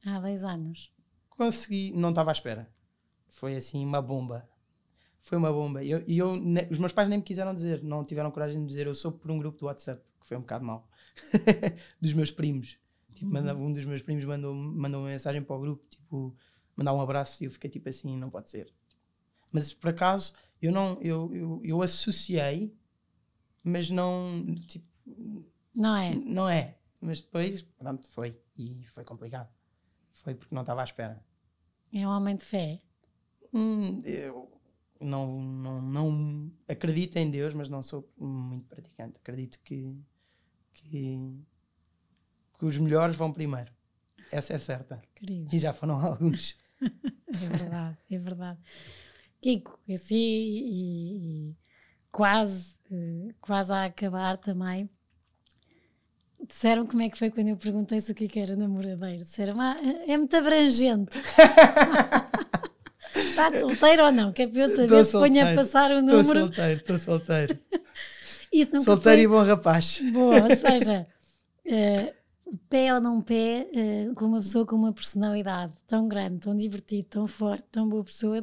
há 10 anos. Consegui, não estava à espera. Foi assim uma bomba. Foi uma bomba. Os meus pais nem me quiseram dizer, não tiveram coragem de me dizer. Eu soube por um grupo do WhatsApp, que foi um bocado mau, dos meus primos. Tipo, um dos meus primos mandou uma mensagem para o grupo, tipo, mandar um abraço, e eu fiquei tipo assim: não pode ser. Mas por acaso eu associei, mas não, tipo, não é. Mas depois, pronto, foi. E foi complicado. Foi porque não estava à espera. É um homem de fé? Eu não acredito em Deus, mas não sou muito praticante. Acredito que os melhores vão primeiro. Essa é certa. Querido. E já foram alguns. É verdade. Kiko, assim, e quase a acabar também, disseram como é que foi quando eu perguntei se o Kiko era namoradeiro. Disseram: é muito abrangente. Está solteiro ou não? Que é para eu saber se ponho a passar o número. Estou solteiro. Isso nunca solteiro foi... e bom rapaz. Boa, ou seja, pé ou não pé, com uma pessoa com uma personalidade tão grande, tão divertido, tão forte, tão boa pessoa,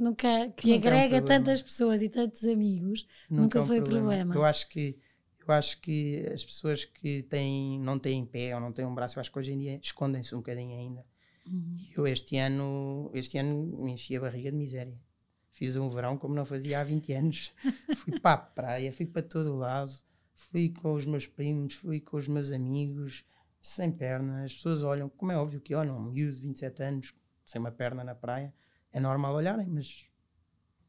que agrega tantas pessoas e tantos amigos, nunca foi problema. Eu acho que as pessoas que não têm pé ou não têm um braço, eu acho que hoje em dia escondem-se um bocadinho ainda. Eu este ano me enchi a barriga de miséria. Fiz um verão como não fazia há 20 anos. Fui para a praia, fui para todo o lado, fui com os meus primos, fui com os meus amigos, sem perna. As pessoas olham, como é óbvio que olham, um miúdo de 27 anos, sem uma perna na praia, é normal olharem, mas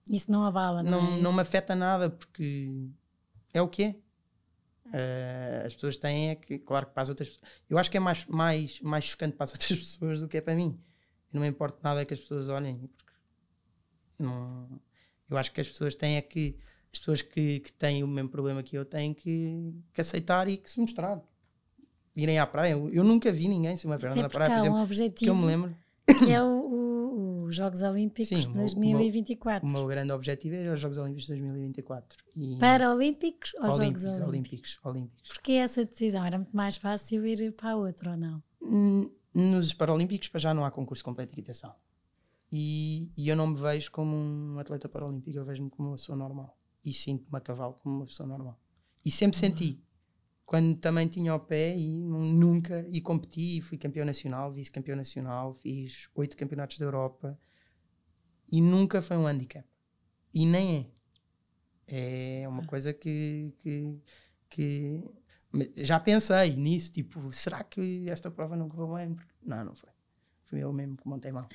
isso não abala, não me afeta nada, porque é o que é. As pessoas têm é que, claro que para as outras pessoas, eu acho que é mais chocante para as outras pessoas do que é para mim. Eu não me importa nada que as pessoas olhem, porque eu acho que as pessoas têm é que, as pessoas que têm o mesmo problema que eu têm que aceitar e que se mostrar, irem à praia. Eu nunca vi ninguém sem uma perna na praia, por exemplo, um objetivo que eu me lembro, que é os Jogos Olímpicos de 2024. O meu grande objetivo é os Jogos Olímpicos de 2024. Paralímpicos ou Jogos Olímpicos? Porque essa decisão era muito mais fácil ir para a outra, ou não? Nos Paralímpicos já não há concurso completo de equitação. E eu não me vejo como um atleta paralímpico, eu vejo-me como uma pessoa normal. E sinto-me a cavalo como uma pessoa normal. E sempre senti. Quando também tinha o pé e competi, fui campeão nacional, vice-campeão nacional, fiz 8 campeonatos da Europa e nunca foi um handicap. E nem é. É uma coisa que já pensei nisso, tipo, será que esta prova não correu bem? Não foi. Fui eu mesmo que montei mal.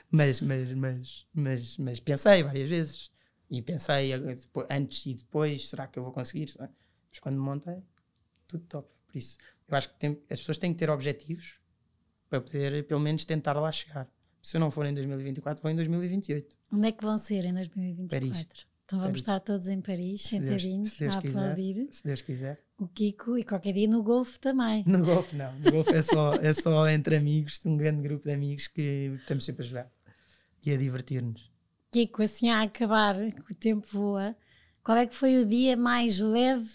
mas pensei várias vezes. E pensei antes e depois, será que eu vou conseguir? Mas quando montei, tudo top. Por isso, eu acho que as pessoas têm que ter objetivos para poder, pelo menos, tentar lá chegar. Se eu não for em 2024, vou em 2028. Onde é que vão ser em 2024? Paris. Então vamos estar todos em Paris, sentadinhos, a aplaudir. Se Deus quiser. O Kiko, e qualquer dia no golfe também. No golfe não. No golfe é só entre amigos, um grande grupo de amigos que estamos sempre a jogar e a divertir-nos. Kiko, assim a acabar, que o tempo voa, qual é que foi o dia mais leve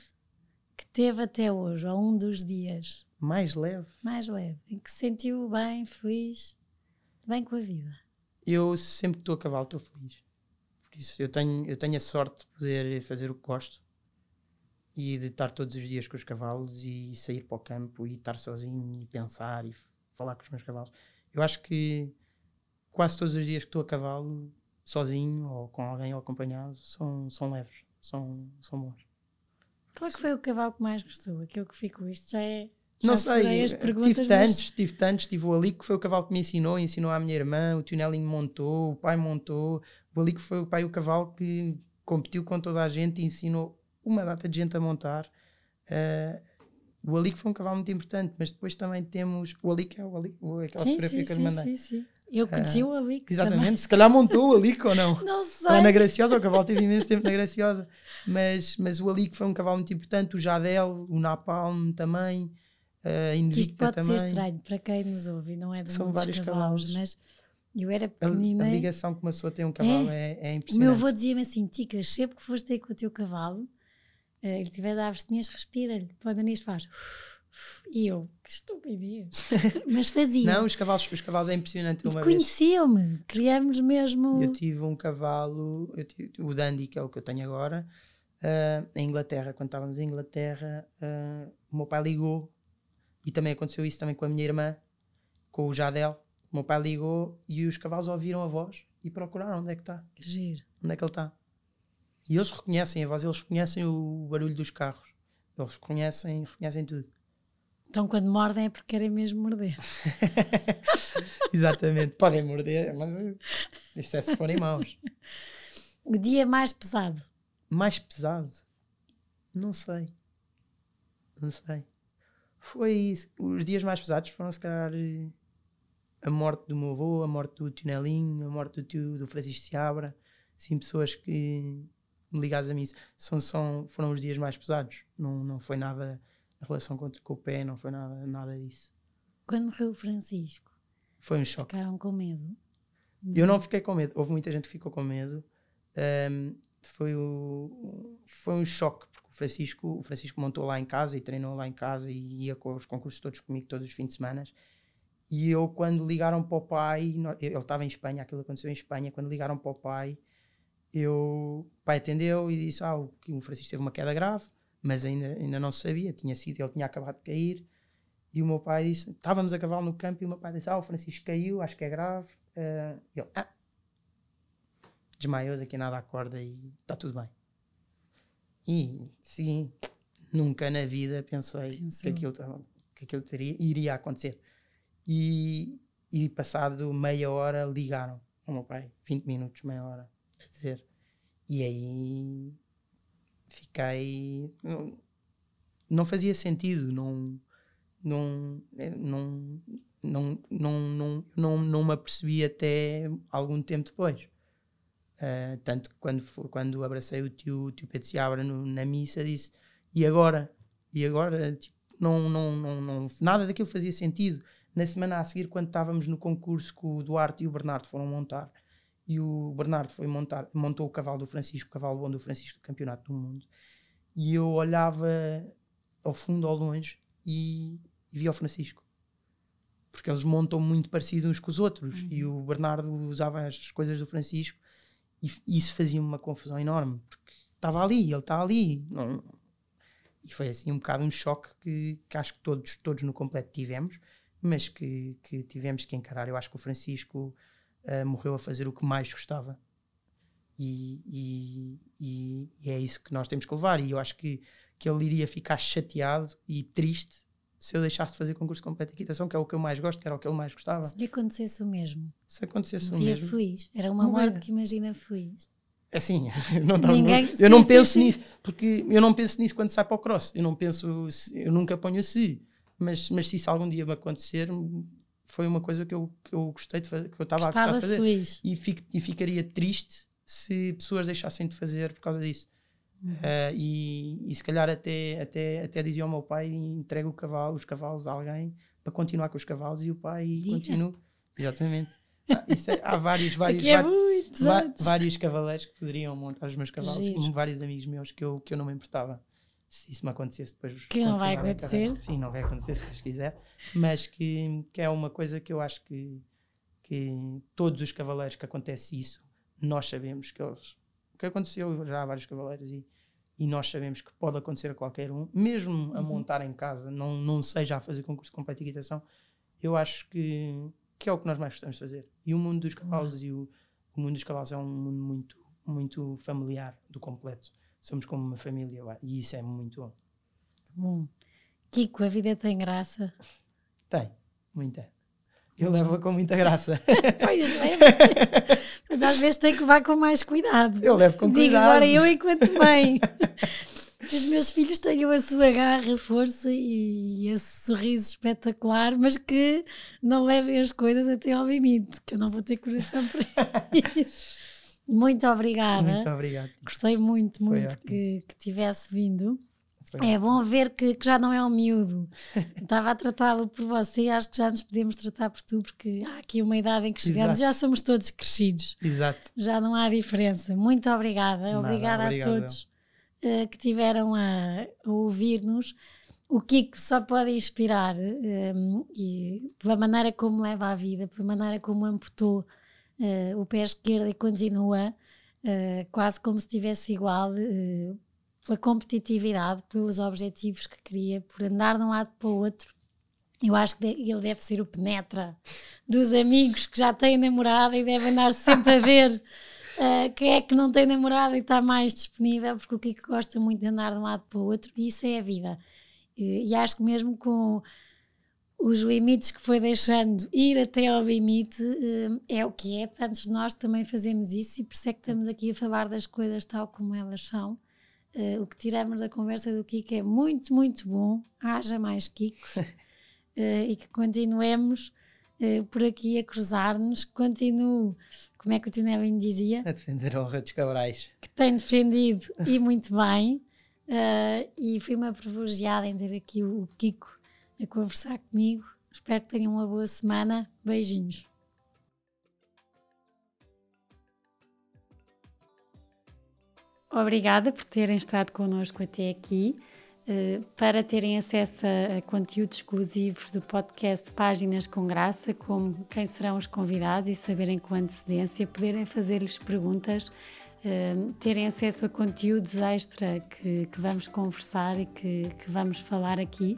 que teve até hoje, ou um dos dias Mais leve? mais leve, em que se sentiu bem, feliz, bem com a vida? Eu sempre que estou a cavalo estou feliz. Por isso eu tenho a sorte de poder fazer o que gosto e de estar todos os dias com os cavalos e sair para o campo e estar sozinho e pensar e falar com os meus cavalos. Eu acho que quase todos os dias que estou a cavalo, sozinho ou com alguém ou acompanhado, são leves, são bons. Qual é que foi o cavalo que mais gostou? Aquele que ficou? Isto já é... Não já furei sei, as perguntas, tive tantos, tive o Alico que foi o cavalo que me ensinou à minha irmã, o tio Nelinho montou, o pai montou, o Alico foi o pai o cavalo que competiu com toda a gente e ensinou uma data de gente a montar. O Alico foi um cavalo muito importante, mas depois também temos o Alico, aquela fotografia que eu lhe mandei. Sim. Eu conheci o Alico. Exatamente, também. se calhar montou o Alico ou não. Não sei. Lá na Graciosa, o cavalo teve imenso tempo na Graciosa, mas o Alico foi um cavalo muito importante, o Jadel, o Napalm também, a Invicta Isto pode também. ser estranho para quem nos ouve, não é do São mundo vários dos cavalos, cavalos. mas eu era pequenina. A ligação que uma pessoa tem a um cavalo é O meu impressionante. avô dizia-me assim: Ticas, sempre que fores ter com o teu cavalo, ele tiver a avecinhas, respira-lhe, para o nariz faz. E eu, que estupidez. Mas fazia. Não, os cavalos é impressionante. E conheceu-me, criamos mesmo. Eu tive um cavalo, o Dandy, que é o que eu tenho agora, em Inglaterra. Quando estávamos em Inglaterra, o meu pai ligou, e também aconteceu isso também com a minha irmã, com o Jadel. O meu pai ligou e os cavalos ouviram a voz e procuraram onde é que está. Giro. Onde é que ele está. E eles reconhecem a voz, eles reconhecem o barulho dos carros. Eles reconhecem tudo. Então quando mordem é porque querem mesmo morder. Exatamente. Podem morder, mas isso é se forem maus. O dia mais pesado? Mais pesado? Não sei. Foi isso. Os dias mais pesados foram, se calhar, a morte do meu avô, a morte do tio Nelinho, a morte do Francisco Seabra. Sim, pessoas que ligadas a mim foram os dias mais pesados. Não foi nada a relação com o pé, não foi nada disso. Quando morreu o Francisco, foi um choque. Ficaram com medo? Eu não fiquei com medo. Houve muita gente que ficou com medo. Foi um choque, porque o Francisco montou lá em casa e treinou lá em casa e ia com os concursos todos comigo todos os fins de semana. E eu, quando ligaram para o pai, ele estava em Espanha, aquilo aconteceu em Espanha, quando ligaram para o pai, o pai atendeu e disse que o Francisco teve uma queda grave, mas ainda não se sabia, ele tinha acabado de cair. E o meu pai disse, estávamos a cavalo no campo e o meu pai disse, o Francisco caiu, acho que é grave. Ele, desmaiou, daqui a nada acorda e está tudo bem. E sim, nunca na vida pensei que aquilo iria acontecer. E passado meia hora ligaram ao meu pai, 20 minutos, meia hora, a dizer. E aí fiquei... Não fazia sentido, não me apercebi até algum tempo depois. Tanto que quando abracei o tio Pedro Seabra na missa, disse, e agora? Tipo, nada daquilo fazia sentido. Na semana a seguir, quando estávamos no concurso, que o Duarte e o Bernardo foram montar, e o Bernardo montou o cavalo do Francisco, o cavalo bom do Francisco do Campeonato do Mundo, e eu olhava ao fundo, ao longe, e via o Francisco, porque eles montam muito parecido uns com os outros, e o Bernardo usava as coisas do Francisco, e isso fazia-me uma confusão enorme, porque estava ali, ele está ali, e foi assim um bocado um choque que acho que todos no completo tivemos, mas que tivemos que encarar. Eu acho que o Francisco morreu a fazer o que mais gostava, e é isso que nós temos que levar, e eu acho que ele iria ficar chateado e triste se eu deixasse de fazer concurso completo de equitação, que é o que eu mais gosto, que era o que ele mais gostava. Se lhe acontecesse o mesmo. Se acontecesse o Morria mesmo. feliz. Era uma morte que imagina feliz. Assim, eu não penso nisso, porque eu não penso nisso quando sai para o cross. Eu nunca ponho se, mas se isso algum dia me acontecer, foi uma coisa que eu gostei de fazer, que eu estava a gostar de fazer. Feliz. E ficaria triste se pessoas deixassem de fazer por causa disso. E se calhar até dizia ao meu pai, entrega os cavalos a alguém para continuar com os cavalos, e o pai continua. Exatamente. Há vários cavaleiros que poderiam montar os meus cavalos, como vários amigos meus que eu não me importava. se isso me acontecesse depois... Que não vai acontecer. Sim, não vai acontecer se Deus quiser, mas que é uma coisa que eu acho que todos os cavaleiros que acontece isso, nós sabemos que aconteceu já a vários cavaleiros e nós sabemos que pode acontecer a qualquer um, mesmo a montar em casa, não seja a fazer concurso de completa equitação. Eu acho que é o que nós mais gostamos de fazer. E o mundo dos cavalos o mundo dos cavalos é um mundo muito, muito familiar do completo. Somos como uma família e isso é muito bom. Bom. Kiko, a vida tem graça? Tem, muita. Eu levo-a com muita graça. Pois leva. Mas às vezes tem que levar com mais cuidado. Eu levo com cuidado. Digo agora eu enquanto mãe. Que os meus filhos tenham a sua garra, força e esse sorriso espetacular, mas que não levem as coisas até ao limite, que eu não vou ter coração para isso. Muito obrigada. Muito obrigado. Gostei muito que tivesse vindo. É bom ver que já não é um miúdo. Estava a tratá-lo por você, acho que já nos podemos tratar por tu, porque há aqui uma idade em que chegamos, já somos todos crescidos. Exato. Já não há diferença. Muito obrigada. Obrigada a todos que tiveram a ouvir-nos. O Kiko só pode inspirar e pela maneira como leva a vida, pela maneira como amputou o pé esquerdo e continua quase como se estivesse igual, pela competitividade, pelos objetivos que queria, por andar de um lado para o outro. Eu acho que ele deve ser o penetra dos amigos que já têm namorada e devem andar sempre a ver quem é que não tem namorada e está mais disponível, porque o Kiko gosta muito de andar de um lado para o outro e isso é a vida. E acho que mesmo com os limites que foi deixando ir até ao limite, é o que é. Tantos de nós também fazemos isso e por isso é que estamos aqui a falar das coisas tal como elas são. O que tiramos da conversa do Kiko é muito, muito bom. Haja mais Kikos e que continuemos por aqui a cruzar-nos. Continuo, como é que o tio Nevin dizia? A defender a honra dos cabrais. Que tem defendido e muito bem. E fui-me privilegiada em ter aqui o Kiko a conversar comigo. Espero que tenham uma boa semana. Beijinhos. Obrigada por terem estado connosco até aqui. Para terem acesso a conteúdos exclusivos do podcast Páginas com Graça, como quem serão os convidados e saberem com antecedência, poderem fazer-lhes perguntas, terem acesso a conteúdos extra que vamos conversar e que vamos falar aqui,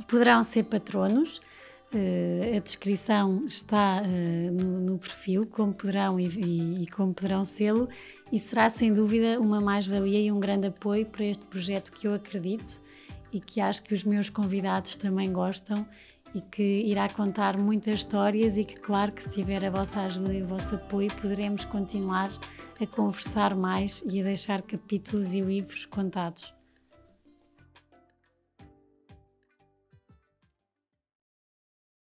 poderão ser patronos. A descrição está no perfil, como poderão e como poderão sê-lo, e será sem dúvida uma mais-valia e um grande apoio para este projeto que eu acredito e que acho que os meus convidados também gostam e que irá contar muitas histórias e que, claro, que se tiver a vossa ajuda e o vosso apoio poderemos continuar a conversar mais e a deixar capítulos e livros contados.